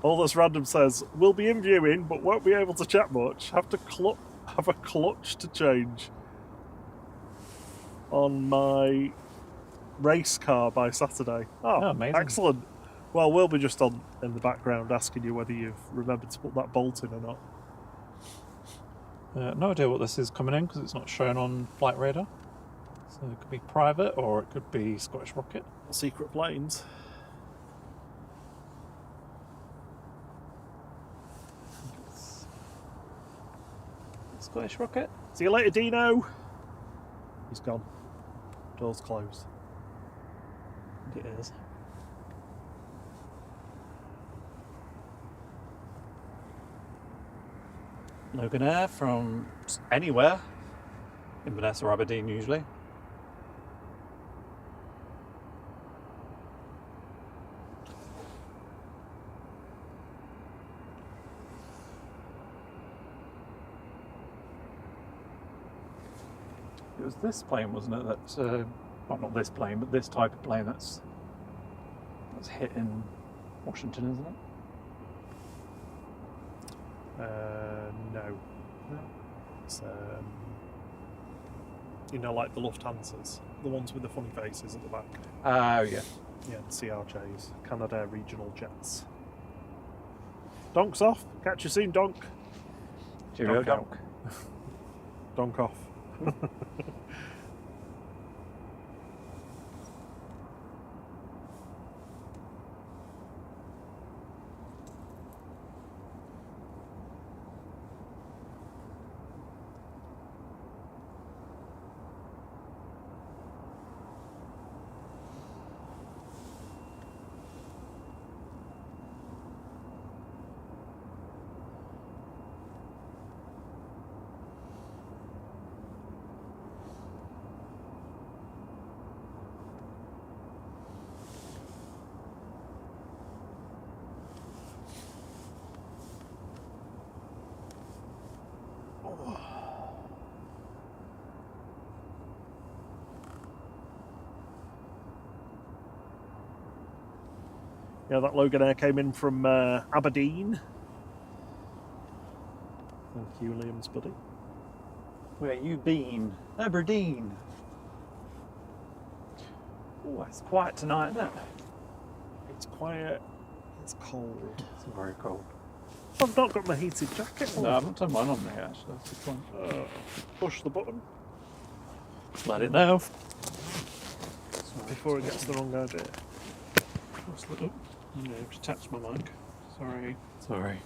All this random says we'll be in viewing, but won't be able to chat much. Have a clutch to change on my race car by Saturday. Oh, amazing. Excellent. Well, we'll be just on in the background asking you whether you've remembered to put that bolt in or not. No idea what this is coming in because it's not shown on flight radar. So it could be private or it could be Scottish Rocket. Secret planes. Scottish Rocket. See you later, Dino. He's gone. Door's closed. It is. Logan Air from anywhere. Inverness or Aberdeen usually. It was this plane, wasn't it? That, well, not this plane, but this type of plane that's hit in Washington, isn't it? No. It's, you know, like the Lufthansas, the ones with the funny faces at the back. Oh, yeah. Yeah, the CRJs, Canadair regional jets. Donk's off. Catch you soon, Donk. Cheerio, Donk Donk. Donk off. Yeah, that Logan Air came in from Aberdeen. Thank you, Liam's buddy. Where you been? Aberdeen. Oh, it's quiet tonight, isn't it? It's quiet. It's cold. It's very cold. I've not got my heated jacket on. No, I've not done mine on me actually. That's a good one. Push the button Let it know. before it gets the wrong idea. What's the, no, just tapped my mic. Sorry. Sorry.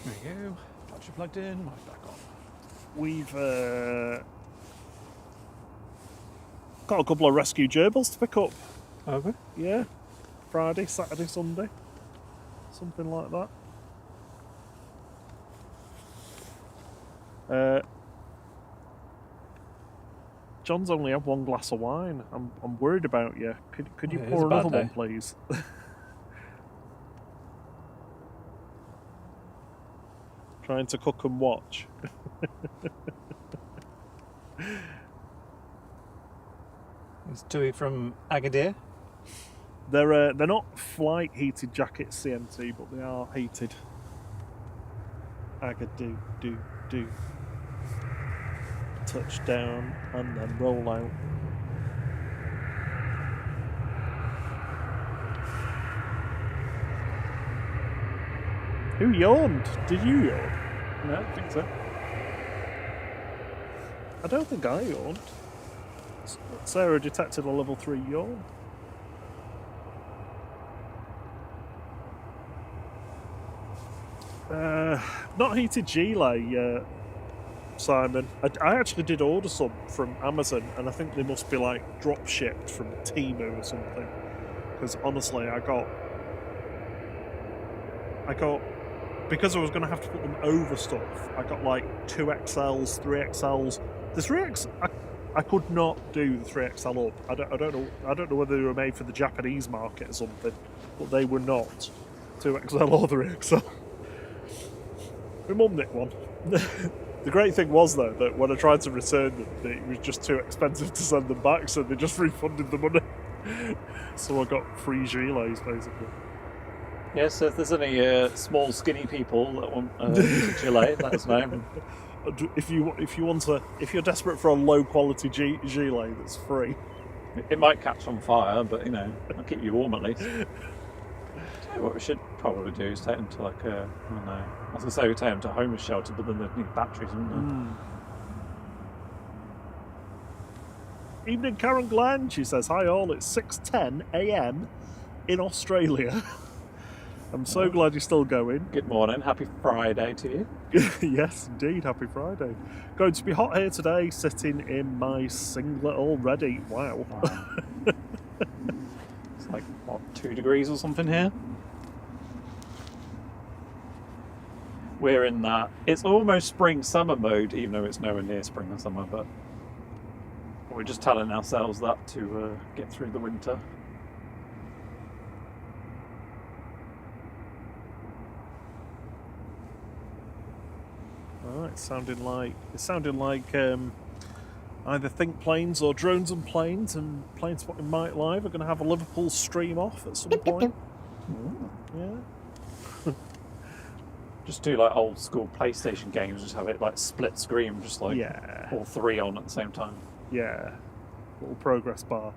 There you go. Battery plugged in, mic back on. We've got a couple of rescue gerbils to pick up. Over. Yeah, Friday, Saturday, Sunday, something like that. John's only had one glass of wine. I'm worried about you. Could you Yeah, pour it's a bad another one, day. please? Trying to cook and watch. It's Dewey from Agadir. They're not flight heated jackets CMT, but they are heated. Agadu do. Touchdown and then roll out. Who yawned? Did you yawn? No, I don't think so. I don't think I yawned. Sarah detected a level 3 yawn. Not heated Gilet, Simon. I actually did order some from Amazon, and I think they must be like drop shipped from Temu or something. Because honestly, I got because I was going to have to put them over stuff. I got like 2XLs, 3XLs. The 3X, I could not do the 3XL up. I don't know whether they were made for the Japanese market or something, but they were not 2XL or 3XL. My mum nicked one. The great thing was though that when I tried to return them, it was just too expensive to send them back, so they just refunded the money. So I got free gilets basically. Yeah, so if there's any small, skinny people that want a gilet, let us know. If you're desperate for a low quality gilet that's free, it might catch on fire, but you know, it'll keep you warm at least. So what we should probably do is take them to like a, I don't know. I was gonna say we take them to a homeless shelter, but then they'd need batteries, wouldn't they? Evening, Karen Glenn. She says, "Hi all. It's 6:10 a.m. in Australia." I'm so glad you're still going. Good morning. Happy Friday to you. Yes, indeed. Happy Friday. Going to be hot here today, sitting in my singlet already. Wow. It's like, what, 2 degrees or something here? We're in that. It's almost spring-summer mode, even though it's nowhere near spring or summer, but we're just telling ourselves that to get through the winter. It sounded like either Think Planes or Drones and Planes and Planespotting Might Live are going to have a Liverpool stream off at some point. Yeah. Just do like old school PlayStation games, just have it like split screen, just like all 3 on at the same time. Yeah. Little progress bar.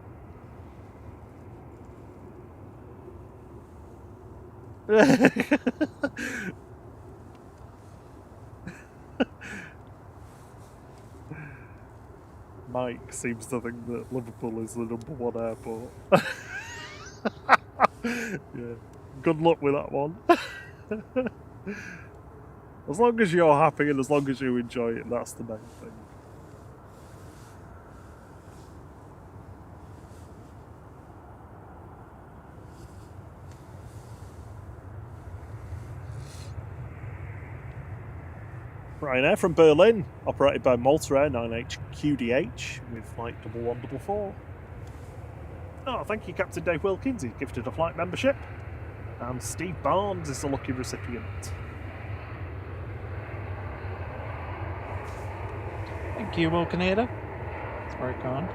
Mike seems to think that Liverpool is the #1 airport. Yeah. Good luck with that one. As long as you're happy and as long as you enjoy it, that's the main thing. Ryanair from Berlin, operated by Malta Air 9HQDH with flight 1144. Oh, thank you, Captain Dave Wilkins. He's gifted a flight membership. And Steve Barnes is the lucky recipient. Thank you, Wilkinator. It's very kind.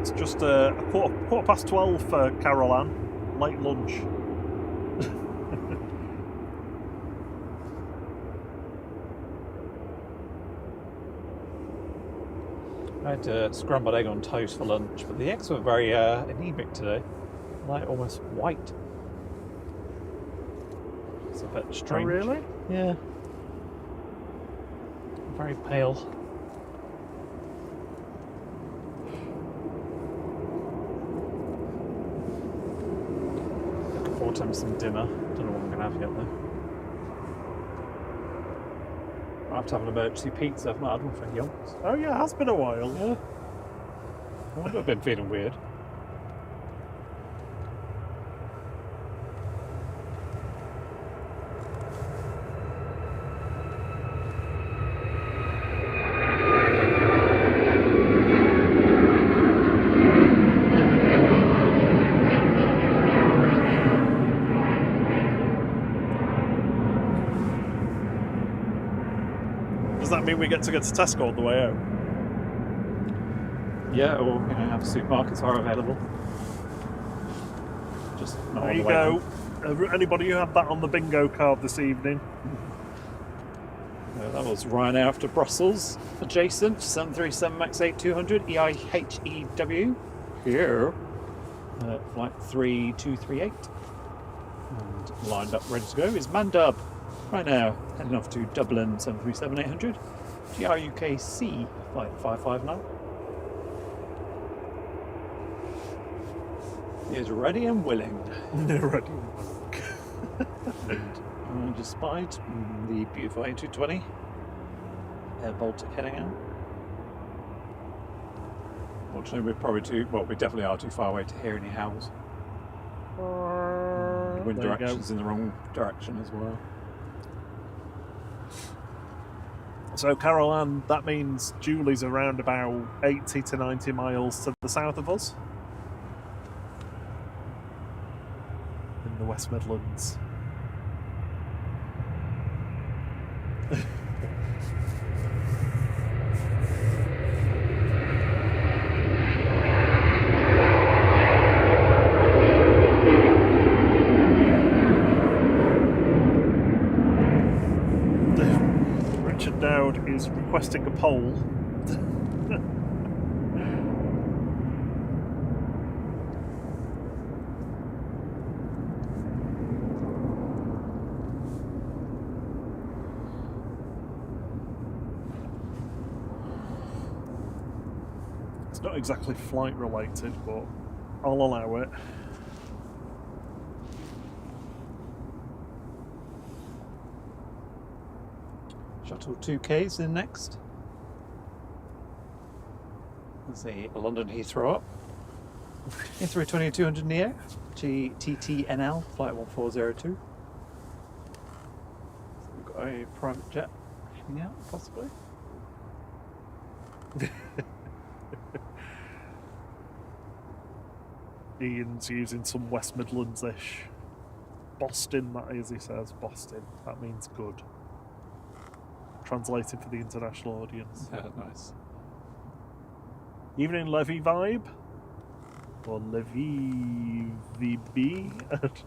It's just a quarter past 12 for Carol Ann. Late lunch. I had scrambled egg on toast for lunch, but the eggs were very anemic today. Like almost white. It's a bit strange. Oh, really? Yeah. Very pale. Looking forward to having some dinner. Don't know what I'm going to have yet though. I have to have an emergency pizza. I've not had one for yonks. Oh yeah, it has been a while. Yeah. I wonder if I've been feeling weird. Does that mean we get to go to Tesco on the way out? Yeah, or have supermarkets are available. Just not There on you the way go. home. Anybody who had that on the bingo card this evening? That was Ryanair after Brussels, adjacent, 737 MAX 8-200 EIHEW, here, flight 3238, and lined up, ready to go, is Mandub, Ryanair, heading off to Dublin, 737-800, EGCC, flight 559. He is ready and willing. Ready. And just spied the beautiful A220 Air Baltic heading out. Fortunately, we're probably we definitely are too far away to hear any howls. The wind direction's in the wrong direction as well. So, Caroline, that means Julie's around about 80 to 90 miles to the south of us. In the West Midlands. Richard Dowd is requesting a poll. It's not exactly flight related, but I'll allow it. Shuttle 2Ks in next. Let's see, London Heathrow up. Heathrow 2200 Neo, GTTNL, flight 1402. So we've got a private jet heading out, possibly. Ian's using some West Midlands-ish. Boston, that is, he says. Boston. That means good. Translated for the international audience. Yeah, nice. Evening Levy vibe? Or Levy VB? I don't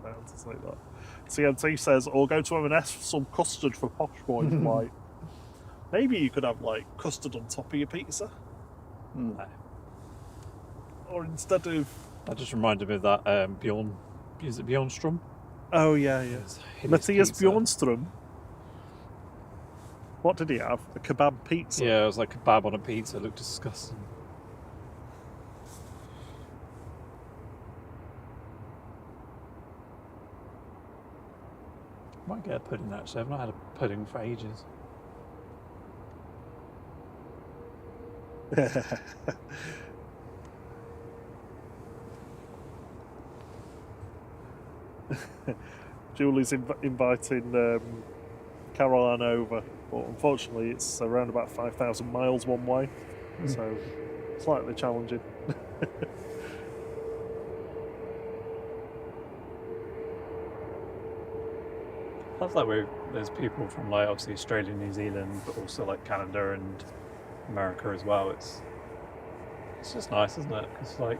know how to say that. CNC says, or go to M&S for some custard for Posh Boy flight. Maybe you could have, like, custard on top of your pizza. No. Or instead of... That just reminded me of that Bjorn... Is it Bjornstrom? Oh, yeah. Matthias Bjornstrom. What did he have? A kebab pizza? Yeah, it was like a kebab on a pizza. It looked disgusting. Might get a pudding actually. I've not had a pudding for ages. Julie's inviting Caroline over, but unfortunately it's around about 5,000 miles one way, so slightly challenging. That's like where there's people from like obviously Australia, New Zealand, but also like Canada and America as well. It's just nice, isn't it? Because like,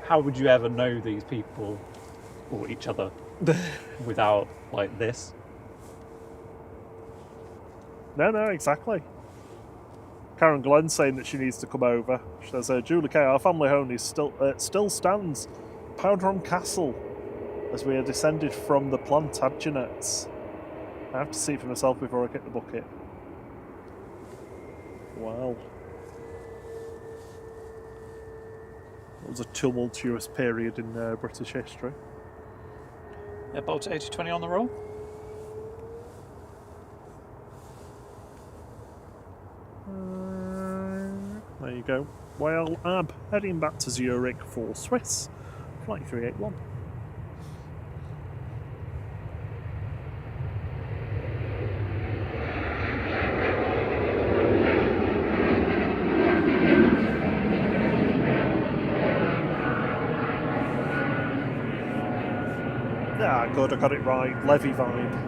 how would you ever know these people or each other without like this? No, exactly. Karen Glenn's saying that she needs to come over. She says, Julie K, our family home is still stands. Powderham Castle, as we are descended from the Plantagenets. I have to see for myself before I get the bucket. Wow. It was a tumultuous period in British history. Yeah, Bolt 8020 on the roll. There you go. Well, Ab, heading back to Zurich for Swiss, flight 381. Ah, good, I got it right. Levy vibe.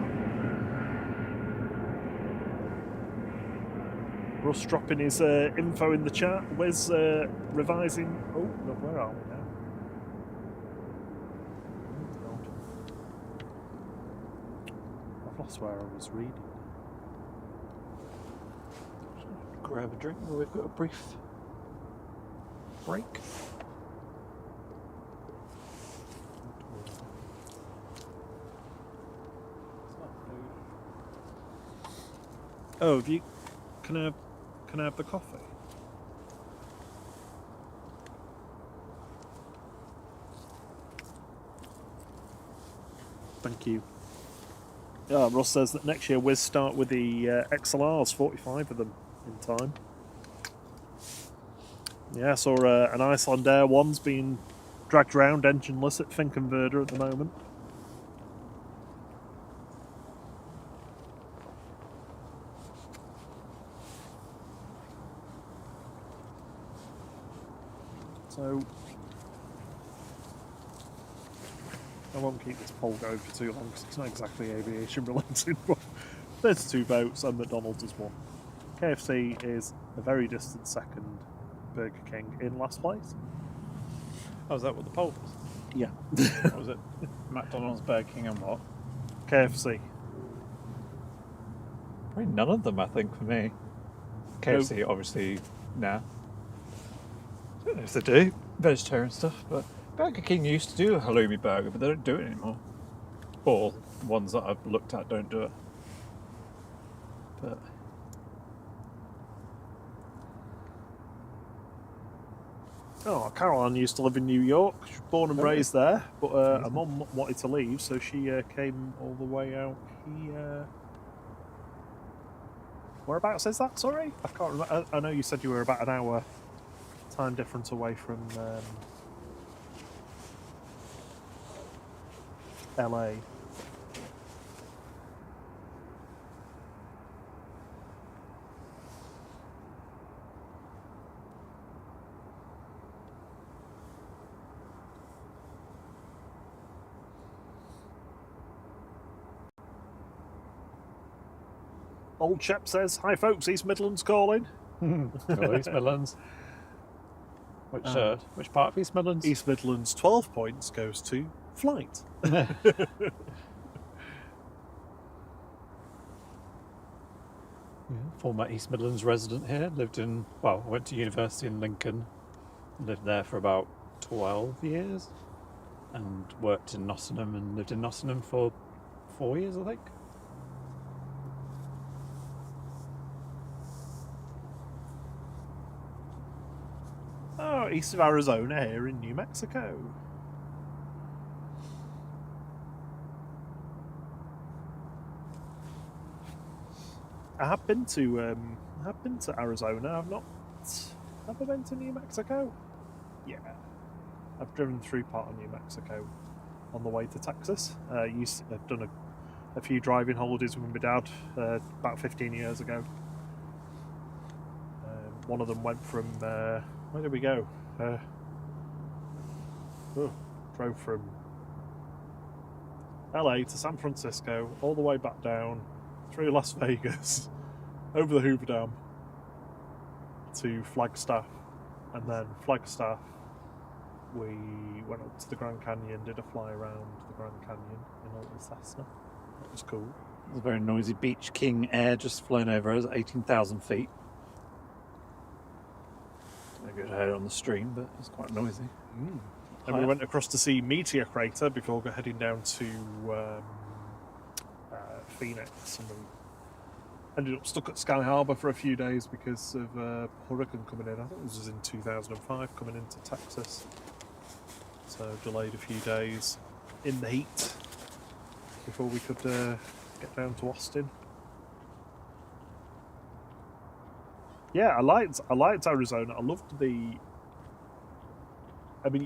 Russ dropping his info in the chat. Wes revising. Oh, no, where are we now? Oh, God. I've lost where I was reading. grab a drink while we've got a brief break. Oh, have you? Can I have the coffee? Thank you. Ross says that next year we'll start with the XLRs, 45 of them in time. Yeah, I saw an Iceland Air one's being dragged around engineless at Finkenwerder at the moment. So I won't keep this poll going for too long because it's not exactly aviation related, but there's 2 votes and McDonald's has won. KFC is a very distant second, Burger King in last place. Oh, is that what the poll was? Yeah. What was it? McDonald's, Burger King and what? KFC. Probably none of them, I think, for me. KFC, obviously, nah. I don't know if they do vegetarian stuff, but Burger King used to do a halloumi burger, but they don't do it anymore. Or ones that I've looked at don't do it. But Oh, Caroline used to live in New York. She was born and raised there, but her mum wanted to leave, so she came all the way out here. Whereabouts is that? Sorry, I can't remember. I know you said you were about an hour time difference away from LA. Old Shep says, "Hi folks, East Midlands calling." oh, East Midlands. Which part of East Midlands? East Midlands, 12 points goes to flght. Former East Midlands resident here. I went to university in Lincoln. Lived there for about 12 years. And worked in Nottingham and lived in Nottingham for 4 years, I think. Oh, east of Arizona here in New Mexico. I have been to Arizona. I've not ever been to New Mexico. Yeah, I've driven through part of New Mexico on the way to Texas. I've done a few driving holidays with my dad about 15 years ago. One of them went from where did we go? Drove from LA to San Francisco, all the way back down through Las Vegas, over the Hoover Dam to Flagstaff, and then Flagstaff we went up to the Grand Canyon, did a fly around the Grand Canyon in a little Cessna. That was cool. It was a very noisy Beach King Air just flown over us at 18,000 feet. No good to hear it on the stream, but it's quite noisy. And we went across to see Meteor Crater before heading down to Phoenix, and we ended up stuck at Sky Harbor for a few days because of hurricane coming in. I think this was in 2005, coming into Texas. So delayed a few days in the heat before we could get down to Austin. Yeah, I liked Arizona. I loved it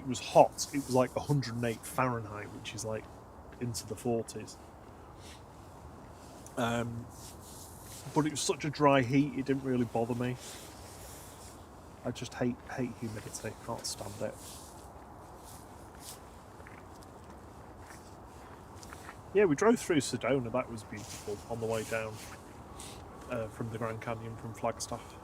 was hot. It was like 108 Fahrenheit, which is like into the 40s. But it was such a dry heat, it didn't really bother me. I just hate humidity. Can't stand it. Yeah, we drove through Sedona. That was beautiful on the way down from the Grand Canyon from Flagstaff.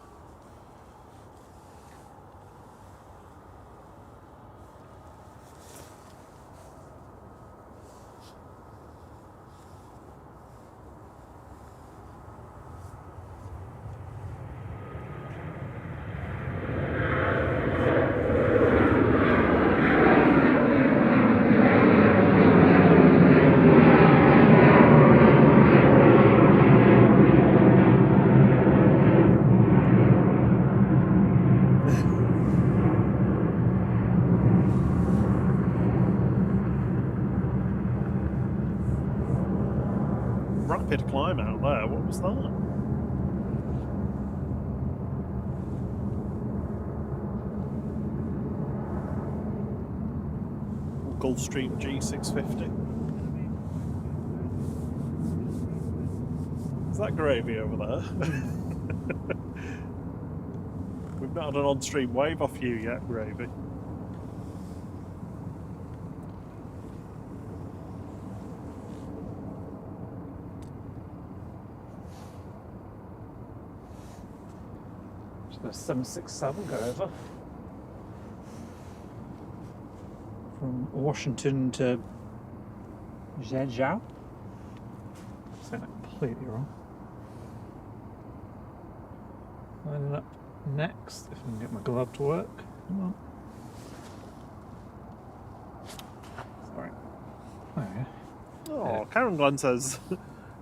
rapid climb out there. What was that? Gulfstream G650. Is that gravy over there? We've not had an on-stream wave off you yet, gravy. Just gonna 767 go over. From Washington to Zhejiang. Saying that completely wrong. Lining up next, if I can get my glove to work. Come on. Sorry. There we go. Oh, Yeah. Karen Glenn says,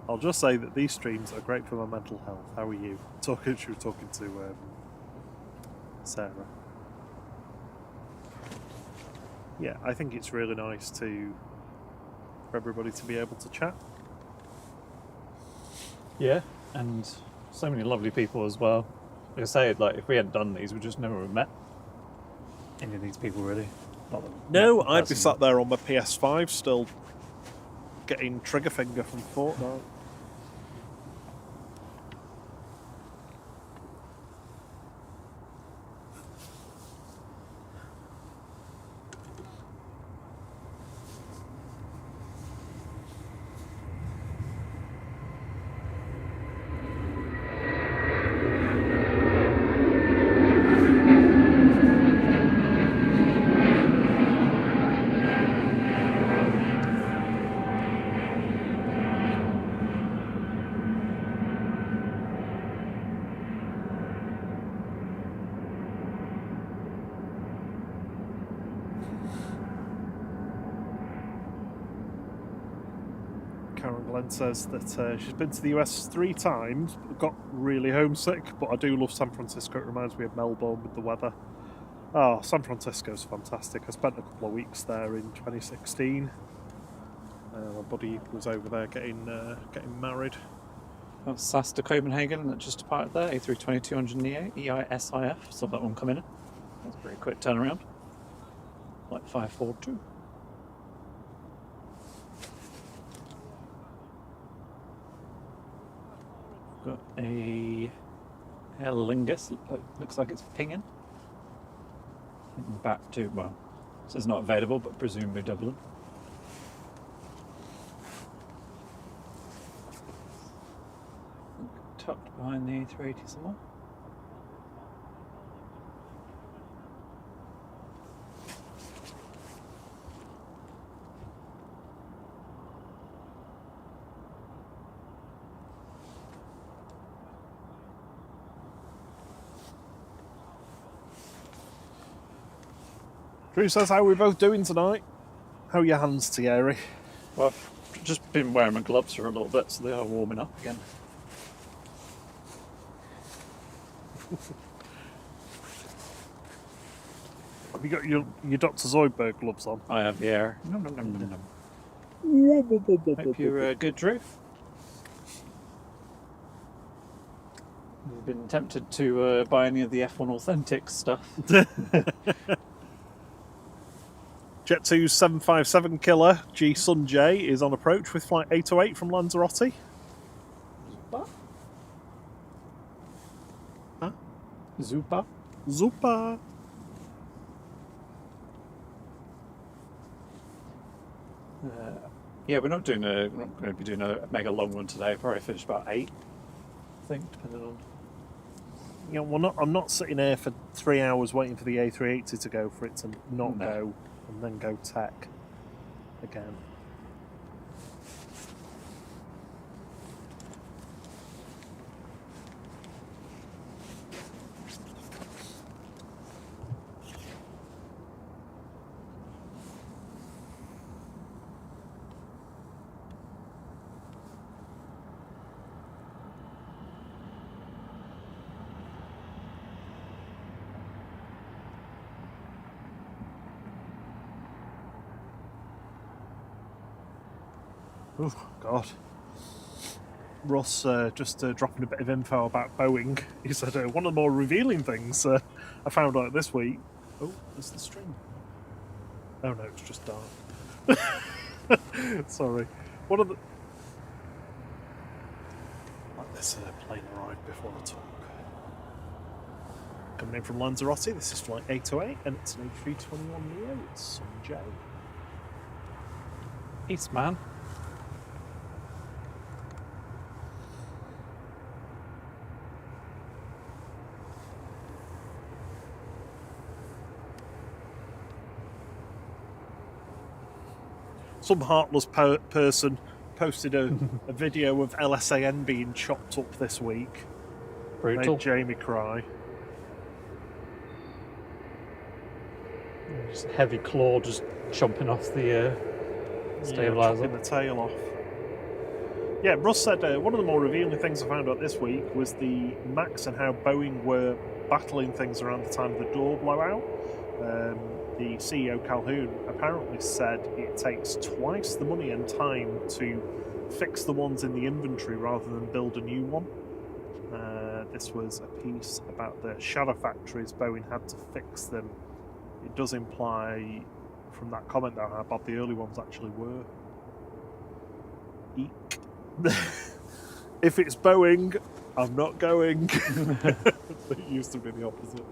I'll just say that these streams are great for my mental health. How are you? She was talking to Sarah. Yeah, I think it's really nice for everybody to be able to chat. Yeah, and so many lovely people as well. Like I say, like if we hadn't done these, we just never would have met any of these people really. Not that No, met I'd be personally. sat there on my PS5 still getting trigger finger from Fortnite. Karen Glenn says that she's been to the US 3 times, got really homesick, but I do love San Francisco. It reminds me of Melbourne with the weather. Oh, San Francisco's fantastic. I spent a couple of weeks there in 2016. My buddy was over there getting married. That's SAS to Copenhagen that just departed there, A320-200 EISIF, saw that one come in. That's a pretty quick turnaround. Like 542. Got a Aer Lingus, looks like it's pinging. Back to, well, it says not available, but presumably Dublin. Tucked behind the A380 somewhere. Drew says, how are we both doing tonight? How are your hands, Thierry? Well, I've just been wearing my gloves for a little bit, so they are warming up again. Have you got your Dr. Zoidberg gloves on? I have the air. Nom, nom, nom, nom, nom. Hope you're good, Drew. You've been tempted to buy any of the F1 Authentic stuff. Jet 2's 757 killer G Sun J is on approach with flight 808 from Lanzarote. Zupa? Huh? Zupa? Zupa. Yeah, we're not going to be doing a mega long one today. Probably finish about 8, I think, depending on. Yeah, well, I'm not sitting here for 3 hours waiting for the A380 to go for it to not No. go and then go tech again. Oh, God. Russ, just dropping a bit of info about Boeing. He said one of the more revealing things I found out this week. Oh, there's the stream. Oh no, it's just dark. Sorry. One of the. Let this plane arrive before I talk. Coming in from Lanzarote, this is flight 808, and it's an A321neo. It's Sanjay. Eastman. Some heartless person posted a video of LSAN being chopped up this week. Brutal. Made Jamie cry. Just a heavy claw just chomping off the stabilizer. Chopping the tail off. Yeah, Russ said one of the more revealing things I found out this week was the Max and how Boeing were battling things around the time of the door blowout. The CEO Calhoun apparently said it takes twice the money and time to fix the ones in the inventory rather than build a new one. This was a piece about the shadow factories. Boeing had to fix them. It does imply from that comment though how bad the early ones actually were. Eek. If it's Boeing, I'm not going. It used to be the opposite.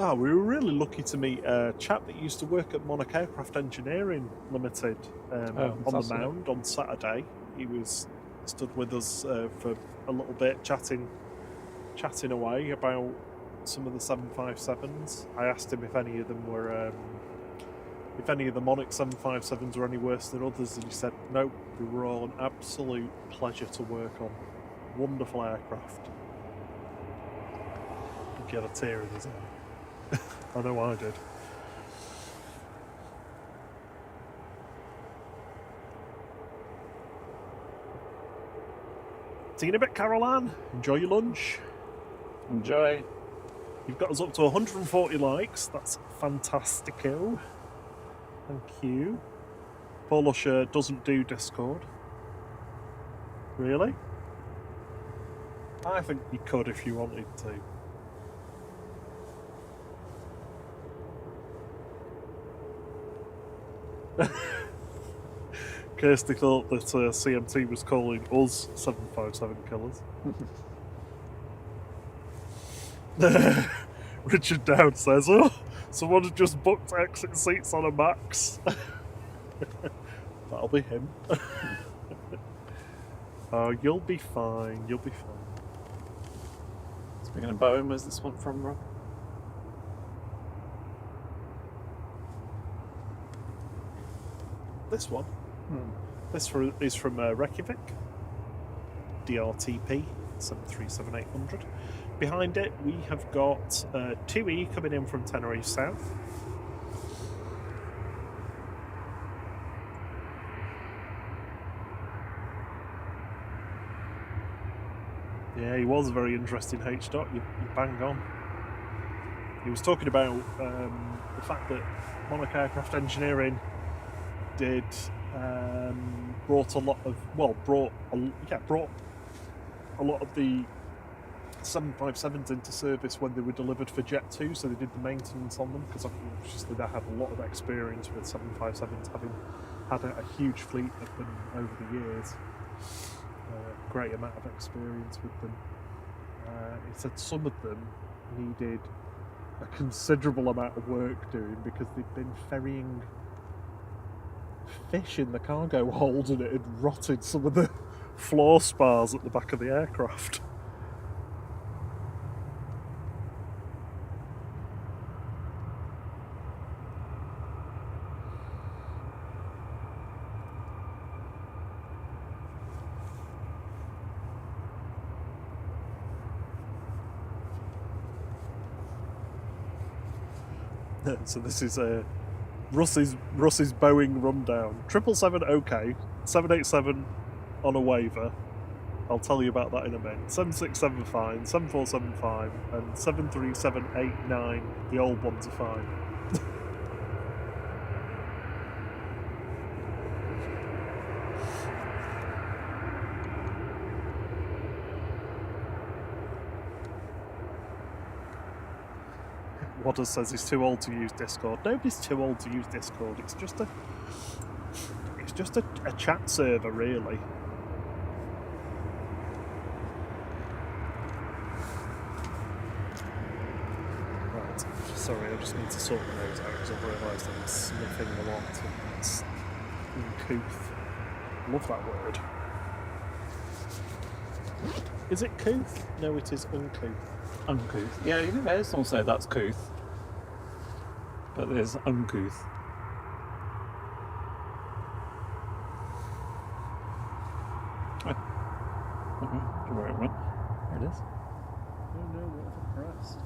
Oh, we were really lucky to meet a chap that used to work at Monarch Aircraft Engineering Limited on the Mound on Saturday. He was stood with us for a little bit, chatting away about some of the 757s. I asked him if any of them were, if any of the Monarch 757s were any worse than others, and he said no, they were all an absolute pleasure to work on. Wonderful aircraft. He had a tear in his eye. I know I did. See you in a bit, Caroline. Enjoy your lunch. Enjoy. You've got us up to 140 likes. That's fantastico. Thank you. Polish doesn't do Discord. Really? I think you could if you wanted to. Kirsty thought that CMT was calling us 757 killers. Richard Dowd says, oh, someone had just booked exit seats on a Max. That'll be him. Oh, you'll be fine, you'll be fine. Speaking of Boeing, where's this one from, Rob? This one? This is from Reykjavik. DRTP 737-800. Behind it, we have got 2E coming in from Tenerife South. Yeah, he was a very interesting H-Dot. You bang on. He was talking about the fact that Monarch Aircraft Engineering did brought a lot of the 757s into service when they were delivered for Jet 2, so they did the maintenance on them because obviously they had a lot of experience with 757s, having had a huge fleet of them over the years. Great amount of experience with them. He said some of them needed a considerable amount of work doing because they'd been ferrying fish in the cargo hold and it had rotted some of the floor spars at the back of the aircraft. So this is Russ's Boeing rundown. 777 okay, 787 on a waiver. I'll tell you about that in a minute. 767 fine, 747 fine, and 737-89, the old ones are fine. Wadder says he's too old to use Discord. Nobody's too old to use Discord. It's just a chat server, really. Right. Sorry, I just need to sort my nose out because I've realised I'm sniffing a lot. And it's uncouth. Love that word. Is it couth? No, it is uncouth. Uncouth. Yeah, you know, some say that's couth. But there's uncouth. Where it went. There it is. Oh no, what have I pressed?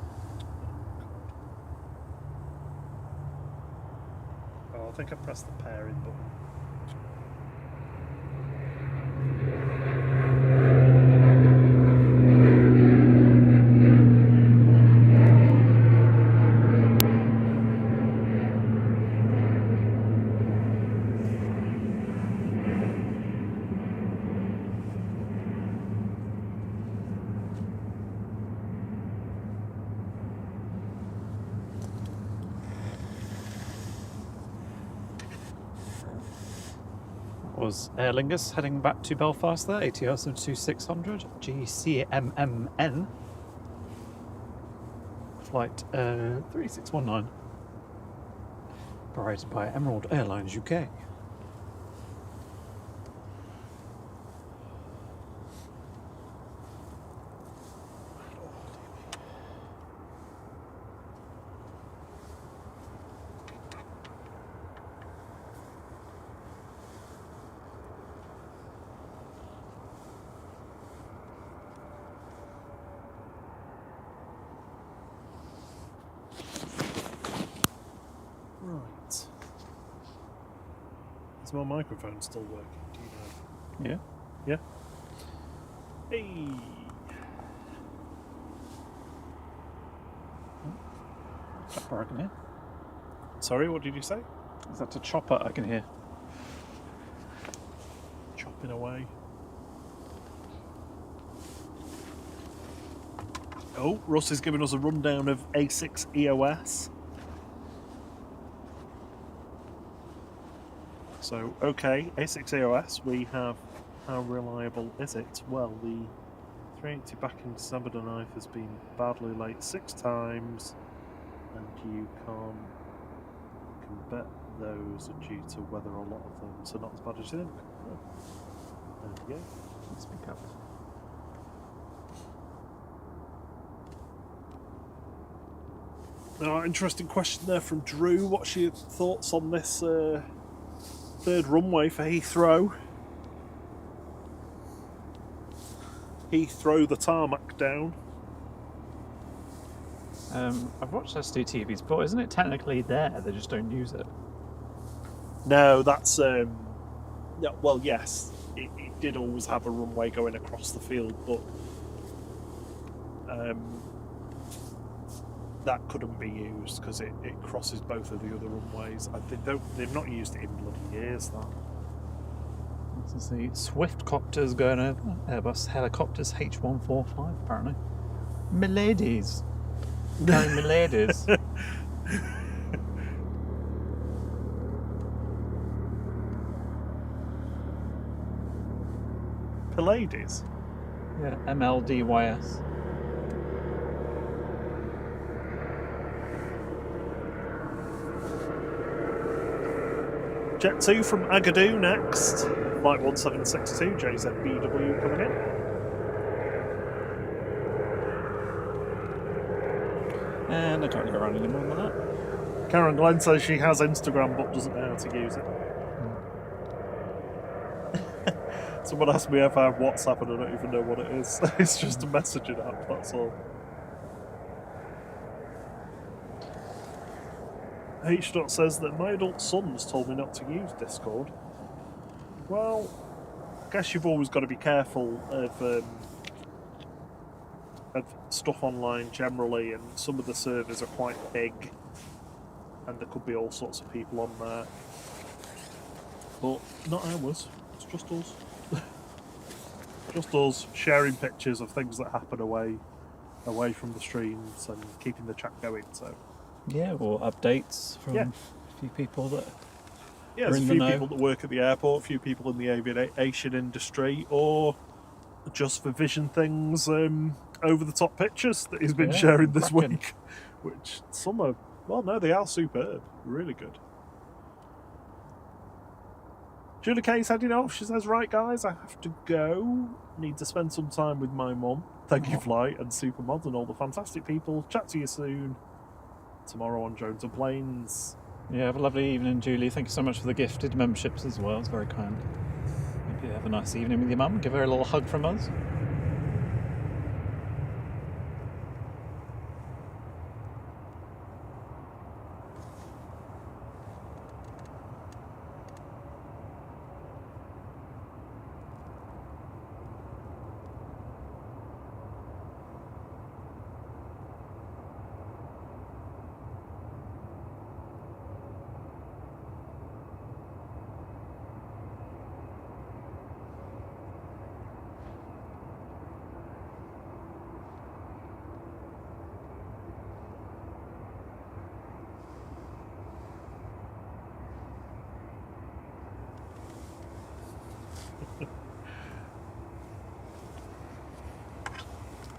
Oh, I think I pressed the pairing button. Was Aer Lingus heading back to Belfast there, ATR 72600, GCMMN, flight 3619, operated by Emerald Airlines UK. Right. Is my microphone still working? Do you know? Yeah. Yeah? Hey! Chopper I can hear. Sorry, what did you say? Is that a chopper I can hear? Chopping away. Oh, Russ is giving us a rundown of A6 EOS. So, okay, A6 EOS, we have, how reliable is it? Well, the 380 back in December the 9th has been badly late 6 times, and you can bet those are due to weather, a lot of them, so not as bad as you think. Oh. There we go. Speak up. Interesting question there from Drew. What's your thoughts on this third runway for Heathrow? Heathrow the tarmac down. I've watched SDTVs before. Isn't it technically there? They just don't use it. No, that's yeah, well, yes, it did always have a runway going across the field, but that couldn't be used because it crosses both of the other runways. They've not used it in bloody years. That. This is the Swift copters going over. Airbus helicopters H145 apparently. Miladies. Going miladies. Pallades? Yeah, MLDYS. Jet 2 from Agadir next. Flight 1762, JZBW coming in. And I can't go around anymore than that. Karen Glenn says she has Instagram but doesn't know how to use it. Someone asked me if I have WhatsApp and I don't even know what it is. It's just a messaging app, that's all. H. says that my adult sons told me not to use Discord. Well, I guess you've always got to be careful of stuff online generally, and some of the servers are quite big, and there could be all sorts of people on there. But not ours. It's just us. Just us sharing pictures of things that happen away from the streams and keeping the chat going. So Yeah, or updates from Yeah. a few people that Yeah, are there's a in the few know. people that work at the airport, a few people in the aviation industry, or just for vision things, over the top pictures that he's been Yeah, sharing this cracking. week. Which some are, well, no, they are superb. Really good. Julie Kay's heading off. She says, right, guys, I have to go. Need to spend some time with my mum. Thank you, Flight and Supermod and all the fantastic people. Chat to you soon. Tomorrow on Drones and Planes. Yeah, have a lovely evening, Julie. Thank you so much for the gifted memberships as well. It's very kind. Hope you have a nice evening with your mum. Give her a little hug from us.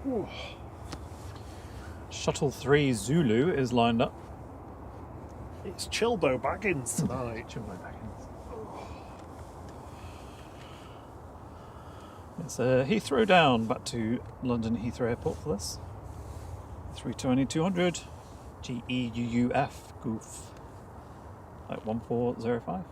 Ooh. Shuttle 3 Zulu is lined up. It's Childo Baggins tonight. It's Heathrow down, back to London Heathrow Airport for this. 320-200 GEUF Goof. Like 1405.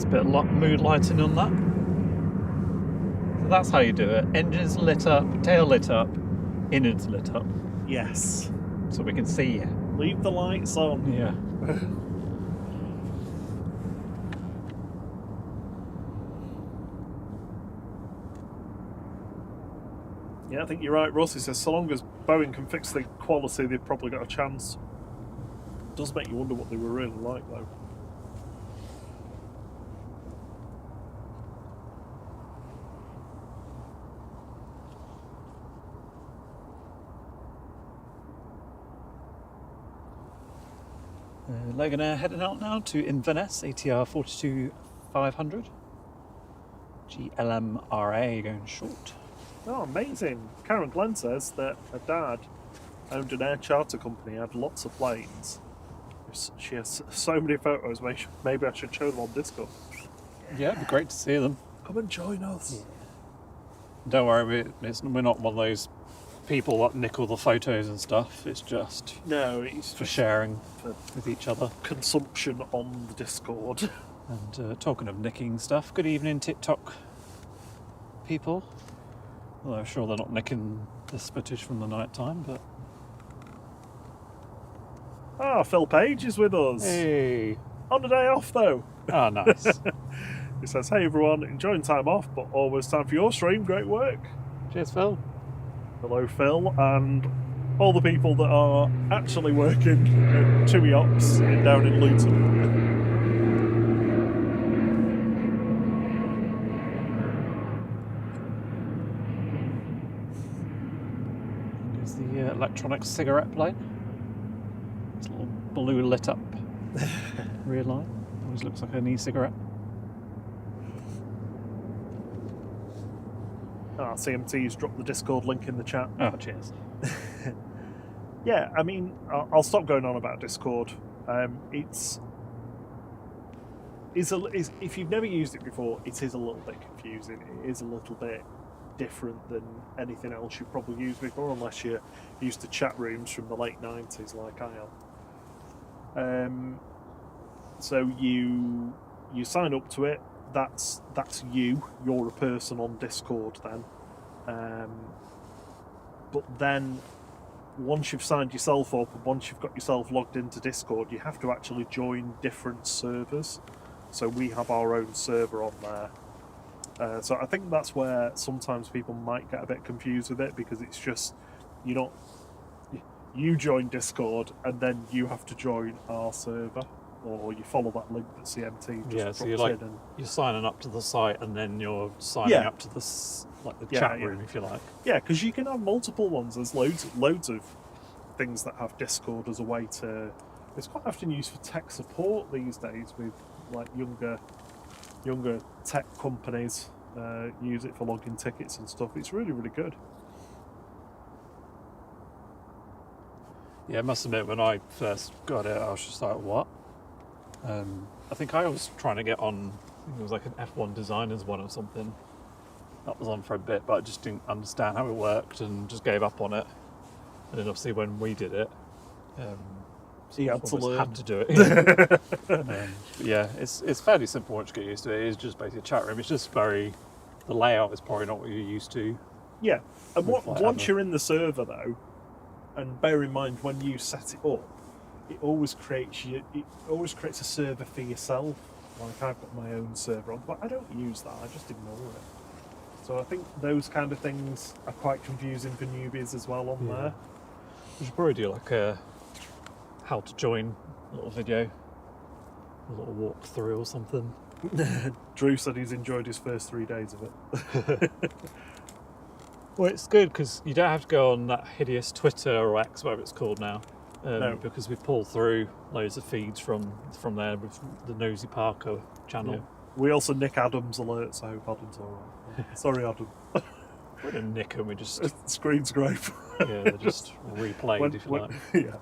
Bit of mood lighting on that. So that's how you do it. Engines lit up, tail lit up, innards lit up. Yes. So we can see you. Leave the lights on. Yeah. Yeah, I think you're right, Russ. He says, so long as Boeing can fix the quality, they've probably got a chance. It does make you wonder what they were really like, though. Logan Air heading out now to Inverness, ATR 42500. GLMRA going short. Oh, amazing. Karen Glenn says that her dad owned an air charter company, had lots of planes. She has so many photos, maybe I should show them on Discord. Yeah, it'd be great to see them. Come and join us. Don't worry, we're not one of those people that nick all the photos and stuff. It's just No, it's for sharing for with each other. consumption on the Discord. And talking of nicking stuff, good evening TikTok people. Although I'm sure they're not nicking this footage from the night time, but... Ah, Phil Page is with us. Hey! On a day off, though. Ah, nice. He says, hey everyone, enjoying time off, but always time for your stream. Great work. Cheers, Phil. Hello, Phil, and all the people that are actually working at TUI Ops down in Luton. Here's the electronic cigarette plane. It's a little blue lit up rear line. Always looks like an e-cigarette. CMT's dropped the Discord link in the chat. Oh, cheers. Yeah, I mean, I'll stop going on about Discord. If you've never used it before, it is a little bit confusing. It is a little bit different than anything else you've probably used before, unless you're used to chat rooms from the late 90s like I am. So you sign up to it. That's you. You're a person on Discord then. But then once you've signed yourself up and once you've got yourself logged into Discord, you have to actually join different servers. So we have our own server on there. So I think that's where sometimes people might get a bit confused with it, because it's just you join Discord and then you have to join our server, or you follow that link that CMT just So drops in. And you're signing up to the site and then you're signing up to the chat room, if you like. Yeah, because you can have multiple ones. There's loads of things that have Discord as a way to. It's quite often used for tech support these days, with like younger tech companies use it for logging tickets and stuff. It's really, really good. Yeah, I must admit, when I first got it, I was just like, what? I think I was trying to get on, I think it was like an F1 designers one or something. That was on for a bit, but I just didn't understand how it worked and just gave up on it. And then obviously when we did it, you had to learn. Had to do it. Yeah, it's fairly simple once you get used to it. It's just basically a chat room. It's just the layout is probably not what you're used to. Yeah, and once you're in the server though, and bear in mind when you set it up, it always creates a server for yourself. Like I've got my own server on, but I don't use that. I just ignore it. So I think those kind of things are quite confusing for newbies as well on there. We should probably do like a how to join little video, a little walkthrough or something. Drew said he's enjoyed his first 3 days of it. Well, it's good because you don't have to go on that hideous Twitter or X, whatever it's called now, No. because we pull through loads of feeds from there with the Nosy Parker channel. Yeah. We also nick Adam's alerts. I hope Adam's alright. Sorry, Adam. We didn't nick them, we just... Screen scrape. Yeah, they're just replayed, if you like. Yeah.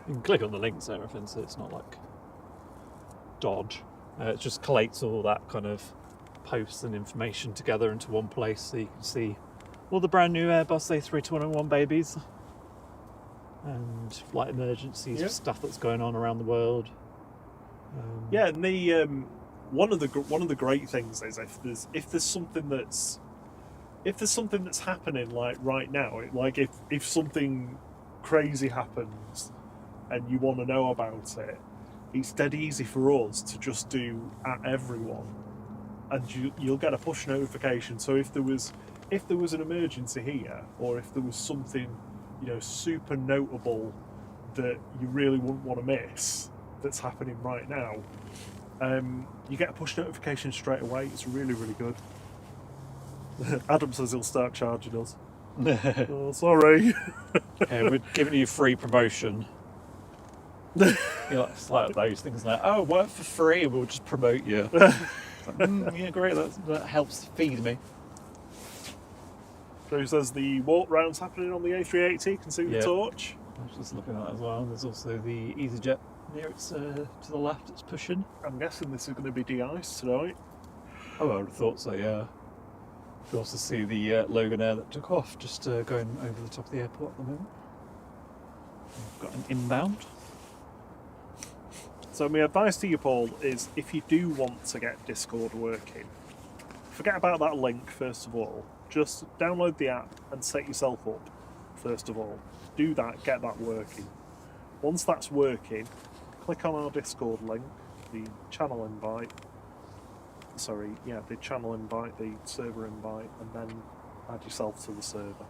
You can click on the links and everything, so it's not like dodge. It just collates all that kind of posts and information together into one place, so you can see all the brand new Airbus A321 babies and flight emergencies, stuff that's going on around the world. Yeah, and the one of the great things is if there's something that's happening like right now, like if something crazy happens and you want to know about it, it's dead easy for us to just do at everyone, and you'll get a push notification. So if there was an emergency here, or if there was something super notable that you really wouldn't want to miss that's happening right now, you get a push notification straight away. It's really, really good. Adam says he'll start charging us. Oh, sorry. Yeah, we're giving you free promotion. It's like those things like, oh, work for free, we'll just promote you. Yeah, great, that helps feed me. So he says the walk round's happening on the A380, can see the torch. I was just looking at that as well. There's also the EasyJet near its to the left, it's pushing. I'm guessing this is going to be de-iced tonight. Oh, I would have thought so, yeah. You also see the Logan Air that took off, just going over the top of the airport at the moment. We've got an inbound. So my advice to you, Paul, is if you do want to get Discord working, forget about that link first of all. Just download the app and set yourself up first of all. Do that, get that working. Once that's working, click on our Discord link, the channel invite. The channel invite, the server invite, and then add yourself to the server.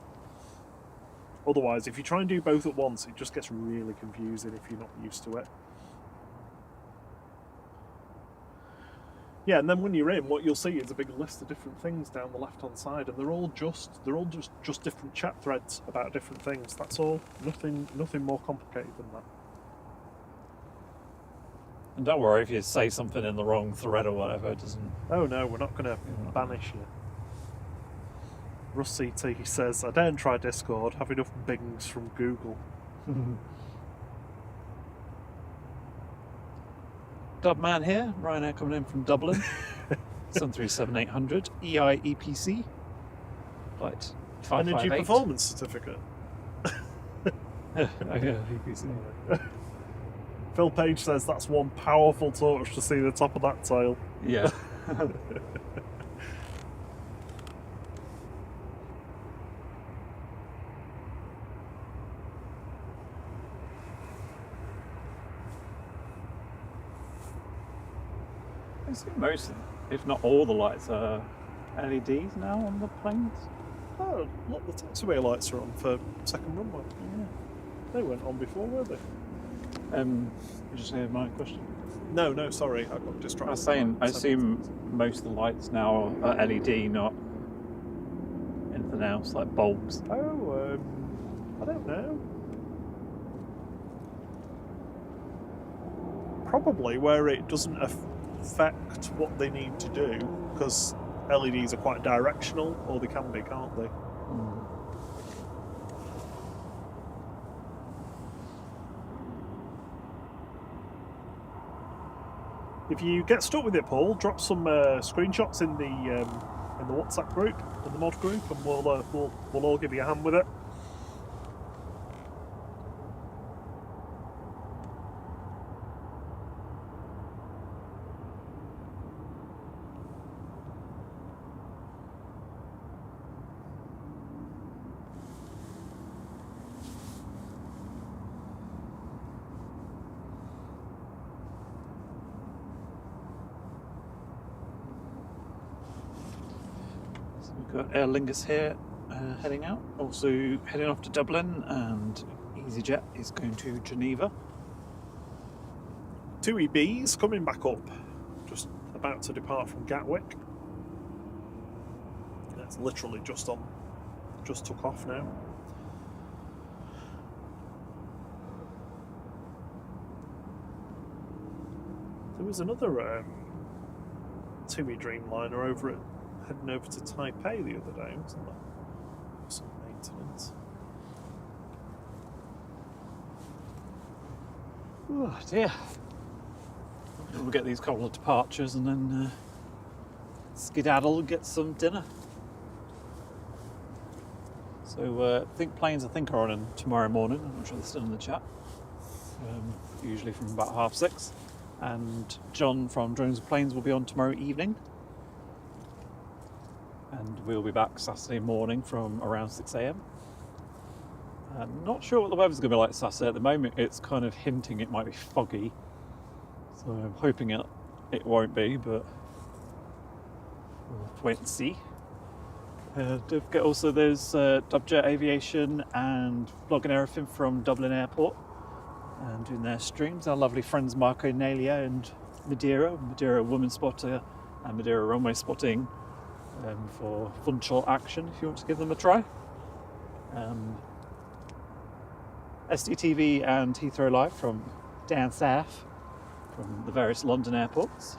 Otherwise, if you try and do both at once, it just gets really confusing if you're not used to it. Yeah, and then when you're in, what you'll see is a big list of different things down the left-hand side, and they're all just different chat threads about different things. That's all. Nothing more complicated than that. And don't worry if you say something in the wrong thread or whatever, it doesn't... Oh no, we're not going to banish you. Russ CT says, I daren't try Discord, have enough bings from Google. Dubman here, Ryanair coming in from Dublin. 737-800, EIEPC. Flight 558. Energy Performance Certificate. Yeah, EPC. Phil Page says that's one powerful torch to see the top of that tail. Yeah. I see most, if not all, the lights are LEDs now on the planes. Oh, look, the taxiway lights are on for second runway. Yeah. They weren't on before, were they? You just heard my question. No, sorry, I got distracted. I was saying, I assume most of the lights now are LED, not anything else like bulbs. Oh, I don't know. Probably where it doesn't affect what they need to do, because LEDs are quite directional, or they can be, can't they? If you get stuck with it, Paul, drop some screenshots in the WhatsApp group, in the mod group, and we'll all give you a hand with it. We've got Aer Lingus here heading out, also heading off to Dublin, and EasyJet is going to Geneva. 2 EBs coming back up, just about to depart from Gatwick. That's literally just took off now. There was another 2E Dreamliner heading over to Taipei the other day, wasn't there? Some maintenance. Oh dear. We'll get these couple of departures and then skedaddle and get some dinner. So I think planes are on tomorrow morning. I'm not sure they're still in the chat. Usually from about 6:30. And John from Drones and Planes will be on tomorrow evening. And we'll be back Saturday morning from around 6 a.m. I'm not sure what the weather's going to be like Saturday. At the moment, it's kind of hinting it might be foggy. So I'm hoping it won't be, but we'll wait and see. Don't forget also there's Dubjet Aviation and Vlog and Everything from Dublin Airport and doing their streams. Our lovely friends Marco Nalia and Madeira Woman Spotter and Madeira Runway Spotting for fun short action if you want to give them a try. SDTV and Heathrow Live from down south from the various London airports.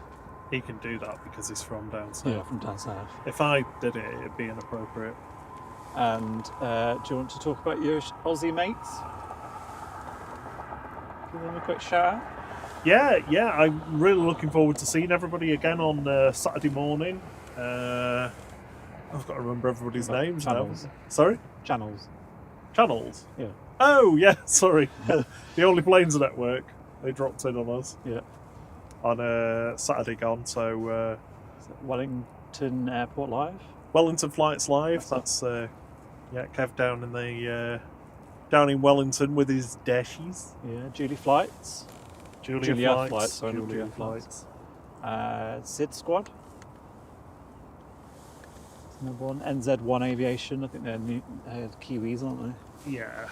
He can do that because he's from down south. Yeah, from down south. If I did it, it'd be inappropriate. And do you want to talk about your Aussie mates? Give them a quick shout out. Yeah, I'm really looking forward to seeing everybody again on Saturday morning. I've got to remember everybody's names Channels. now. Sorry? Channels. Channels? Yeah. Oh, yeah, sorry. The Only Planes Network. They dropped in on us. Yeah. On Saturday gone, so... Wellington Airport Live? Wellington Flights Live. That's Kev down in the... down in Wellington with his dashies. Yeah, Julie Flights. Julia Flights. Sorry, Julia Julia Flights. Sid Squad. That's number one. NZ1 Aviation. I think they're Kiwis, aren't they? Yeah.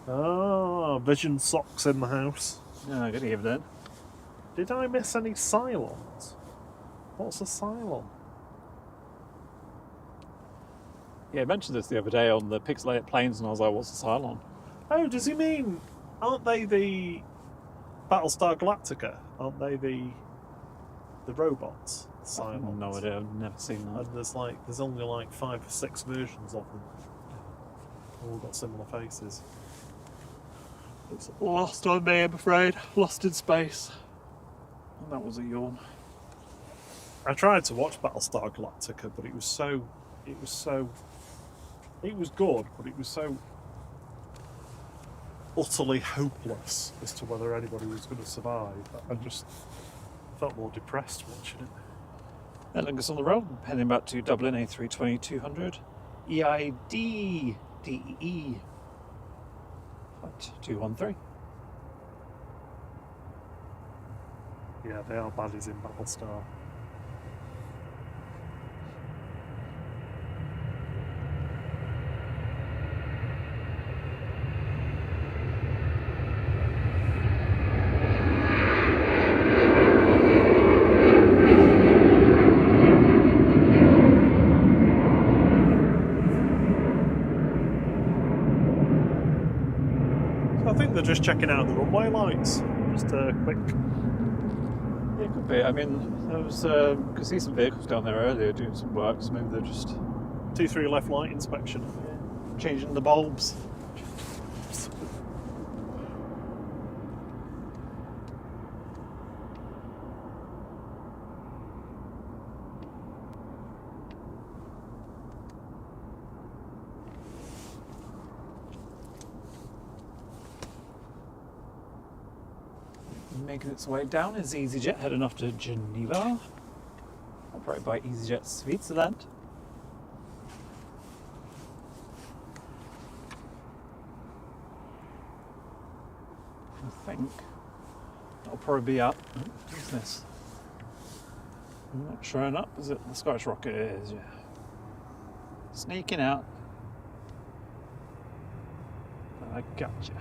Oh, Vision Socks in the house. Yeah, good evening. Did I miss any Cylons? What's a Cylon? Yeah, I mentioned this the other day on the Pixelated Planes, and I was like, what's a Cylon? Oh, does he mean... Aren't they the Battlestar Galactica? Aren't they the robots? Cylons? No idea, I've never seen that. And there's only like 5 or 6 versions of them. All got similar faces. It's lost on me, I'm afraid. Lost in space. And that was a yawn. I tried to watch Battlestar Galactica, but it was good, but it was so utterly hopeless as to whether anybody was going to survive. I just felt more depressed watching it. Aer Lingus on the road, heading back to Dublin, A320-200, EID DEE, flight 213. Yeah, they are baddies in Battlestar. I think they're just checking out the runway lights. Just a quick. Yeah, it could be. I mean, there was could see some vehicles down there earlier doing some work, so maybe they're just 2-3 left light inspection. changing the bulbs. Making its way down is EasyJet heading off to Geneva, operated by EasyJet Switzerland. I think that'll probably be up. What's this? Not showing up, is it? The Scottish Rocket is, yeah. Sneaking out. I gotcha.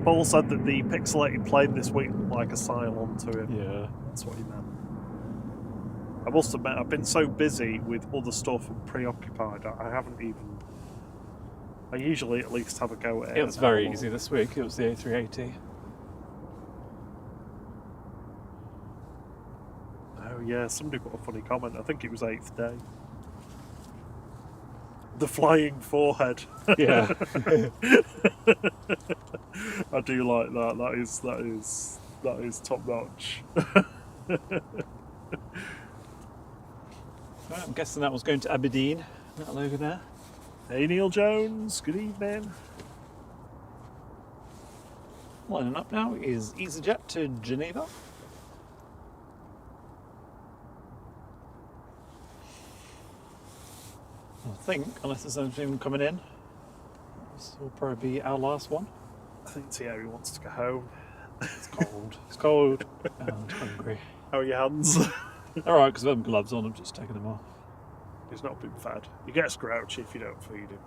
Paul said that the pixelated plane this week looked like a Cylon to him. Yeah. That's what he meant. I must admit, I've been so busy with other stuff and preoccupied, I haven't even... I usually at least have a go at it. It was very easy this week. It was the A380. Oh yeah, somebody put a funny comment. I think it was 8th day. The flying forehead. Yeah. I do like that. That is top notch. Right, I'm guessing that was going to Aberdeen. That logo there. Hey Neil Jones, good evening. Lining up now is EasyJet to Geneva. I think, unless there's anything coming in, this will probably be our last one. I think Thierry wants to go home. It's cold. It's cold. And I'm hungry. How are your hands? Alright, because I've got gloves on, I'm just taking them off. He's not been fed. You get grouchy if you don't feed him.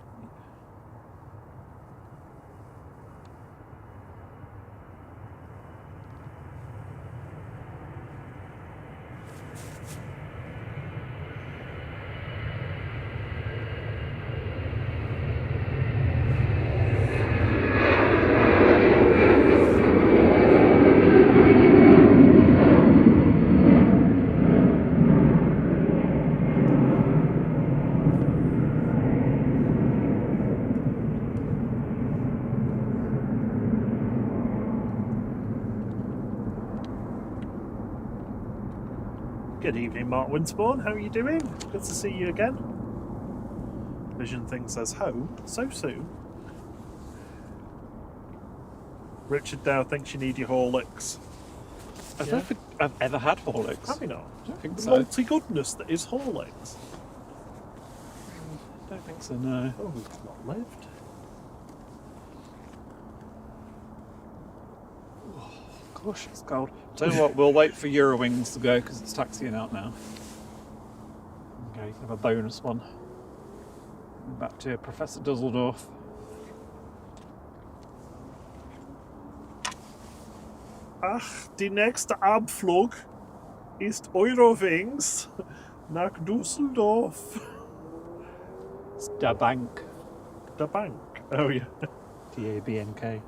Good evening, Mark Winsborn. How are you doing? Good to see you again. Vision Thing says, home? So soon? Richard Dow thinks you need your Horlicks. I don't think I've ever had Horlicks. Have you not? I don't think The so. multi-goodness that is Horlicks. I don't think so, no. Oh, we've not lived. Gosh, it's cold. Tell you what, we'll wait for Eurowings to go because it's taxiing out now. Okay, you can have a bonus one. Back to Professor Dusseldorf. Ach, die nächste Abflug ist Eurowings nach Düsseldorf. It's Da Bank. The bank. Oh, yeah. DABNK.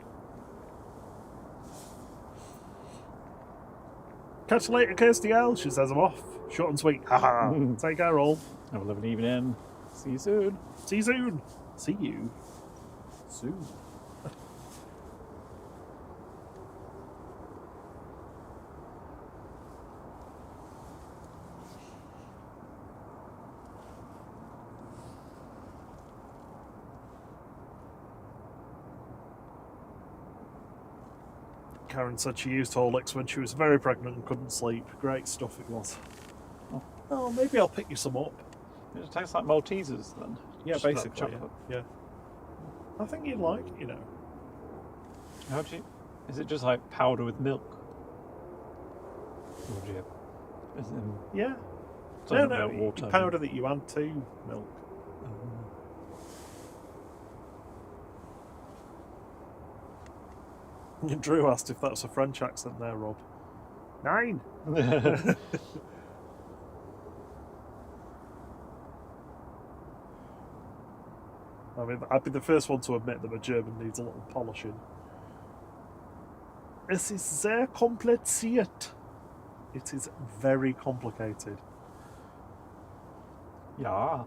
Catch you later, Kirsty L. She says I'm off. Short and sweet. Haha. Take care, all. Have a lovely evening. See you soon. See you soon. See you soon. Karen said she used Horlicks when she was very pregnant and couldn't sleep. Great stuff it was. Oh, maybe I'll pick you some up. It tastes like Maltesers then. Yeah, Just basically. that chocolate. Yeah. I think you'd like, you know. How do you? Is it just like powder with milk? Or do you? Is it Yeah. no, No, water? powder that you add to milk. Drew asked if that's a French accent there, Rob. 9. I mean, I'd be the first one to admit that my German needs a little polishing. Es ist sehr kompliziert. It is very complicated. Ja.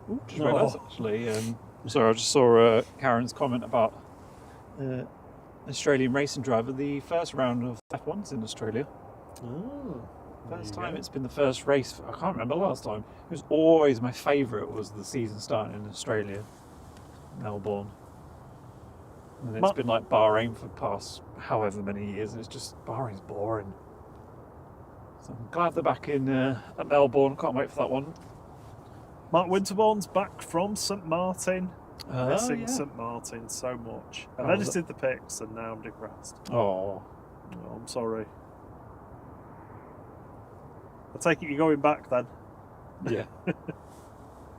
Ooh, just realised actually. Sorry, I just saw Karen's comment about Australian racing driver. The first round of F1's in Australia. Oh, First time it's been the first race. I can't remember last time. It was always my favourite. Was the season starting in Australia, Melbourne, and it's been like Bahrain for the past however many years. And it's just Bahrain's boring. So I'm glad they're back in at Melbourne. Can't wait for that one. Mark Winterbourne's back from St Martin. Missing yeah. St Martin so much. I've How was edited the pics and now I'm depressed. Oh, Oh, I'm sorry. I take it you're going back then? yeah.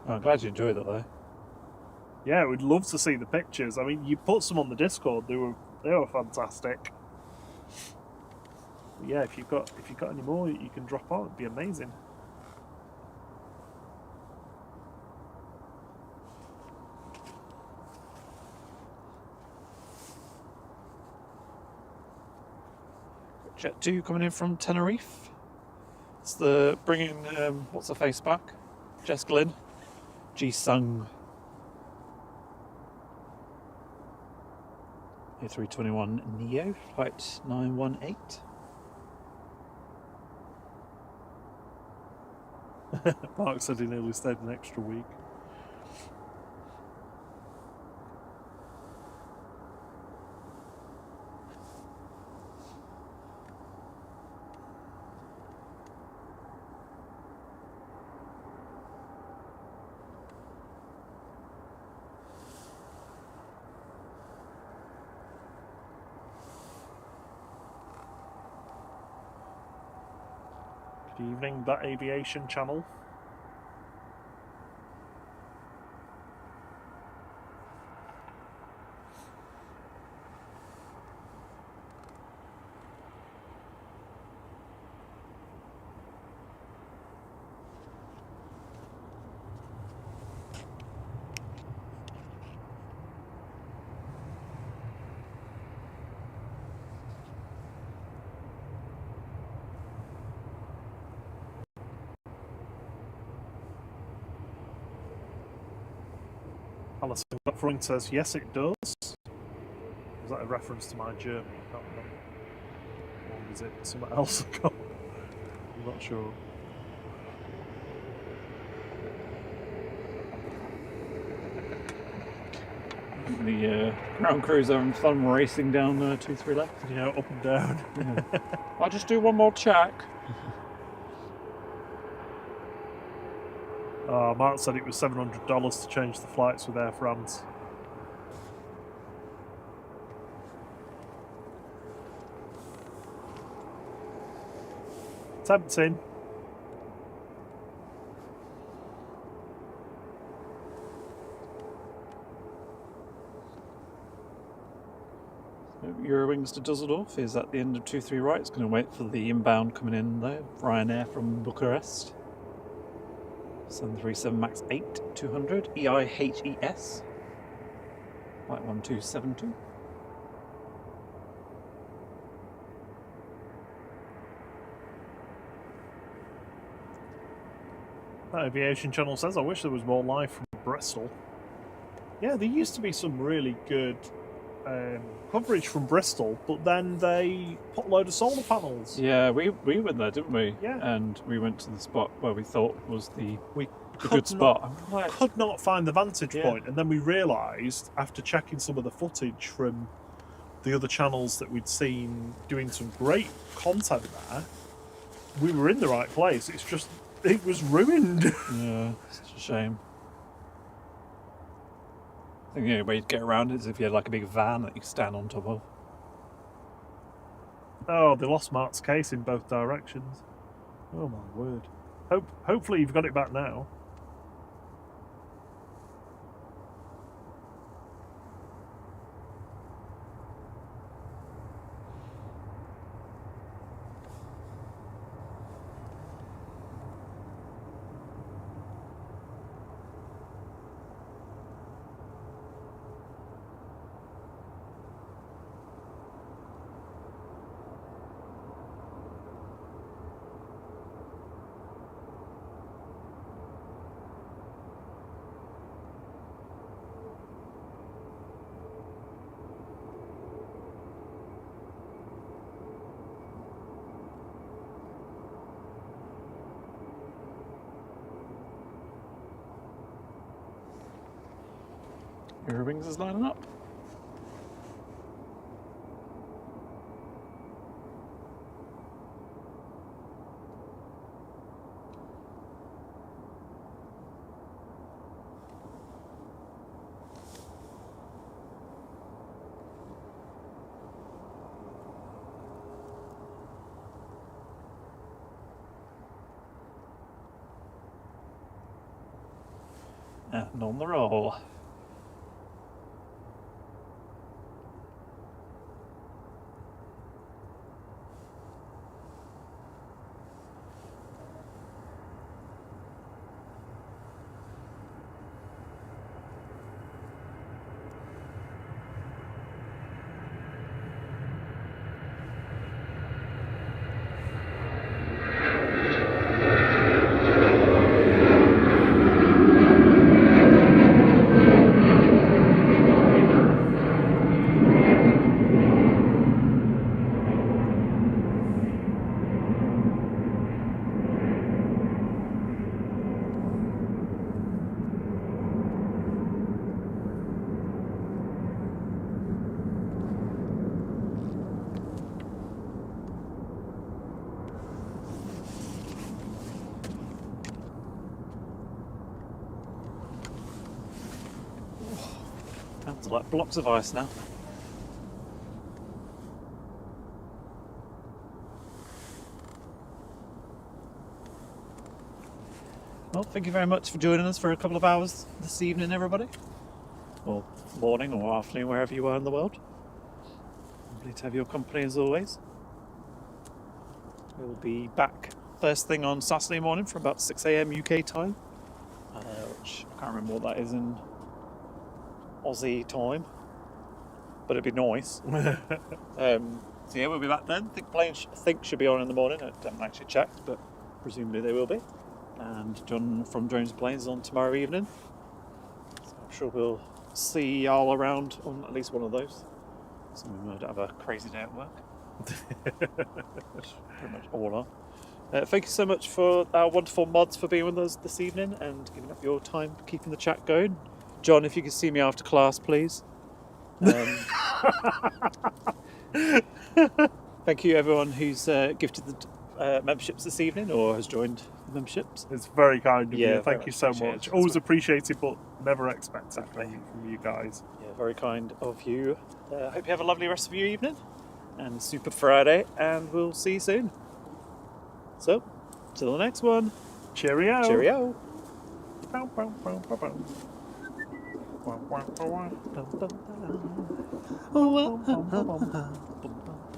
I'm glad you enjoyed it though. Yeah, we'd love to see the pictures. I mean, you put some on the Discord. They were fantastic. But yeah, if you've got any more, you can drop on. It'd be amazing. Jet 2 coming in from Tenerife. It's the bringing what's her face back? Jess Glynn, Ji Sung. A321 Neo, flight 918. Mark said he nearly stayed an extra week. Good evening, that aviation channel. Alison Freund says, yes, it does. Is that a reference to my German? I can't remember. Or is it something else? I'm not sure. The ground crews having fun racing down 2-3 left. Yeah, up and down. Yeah. I'll just do one more check. Mark said it was $700 to change the flights with Air France. Tempting. Eurowings to Dusseldorf is at the end of 2-3 right. It's going to wait for the inbound coming in there. Ryanair from Bucharest. 737 MAX 8 200 EIHES. Flight 1272. That aviation channel says, I wish there was more live from Bristol. Yeah, there used to be some really good coverage from Bristol, but then they put a load of solar panels. Yeah, we went there, didn't we? Yeah. And we went to the spot where we thought was the Could good spot. could not find the vantage point, and then we realised after checking some of the footage from the other channels that we'd seen doing some great content there, we were in the right place. It's just it was ruined. Yeah, it's a shame. I think the only way you'd get around it is if you had like a big van that you could stand on top of. Oh, they lost Mark's case in both directions. Oh my word. Hopefully you've got it back now. Your wings is lining up. And on the roll. Sounds like blocks of ice now. Well, thank you very much for joining us for a couple of hours this evening, everybody. Or morning or afternoon, wherever you are in the world. Lovely to have your company as always. We'll be back first thing on Saturday morning for about 6 AM UK time. Which I can't remember what that is in Aussie time, but it'd be nice. So yeah, we'll be back then. I think should be on in the morning. I haven't actually checked, but presumably they will be. And John from Drones and Planes is on tomorrow evening. So I'm sure we'll see y'all around on at least one of those. So we might have a crazy day at work. Which pretty much all are. Thank you so much for our wonderful mods for being with us this evening and giving up your time keeping the chat going. John, if you could see me after class, please. Thank you everyone who's gifted the memberships this evening or has joined the memberships. It's very kind of you. Thank you so appreciated. much. Always appreciated, but never expected from you guys. Yeah, very kind of you. Hope you have a lovely rest of your evening and Super Friday, and we'll see you soon. So, till the next one. Cheerio. Cheerio. Bow, bow, bow, bow, bow. Wow, wow, wow, wow. Bum, bum, bum.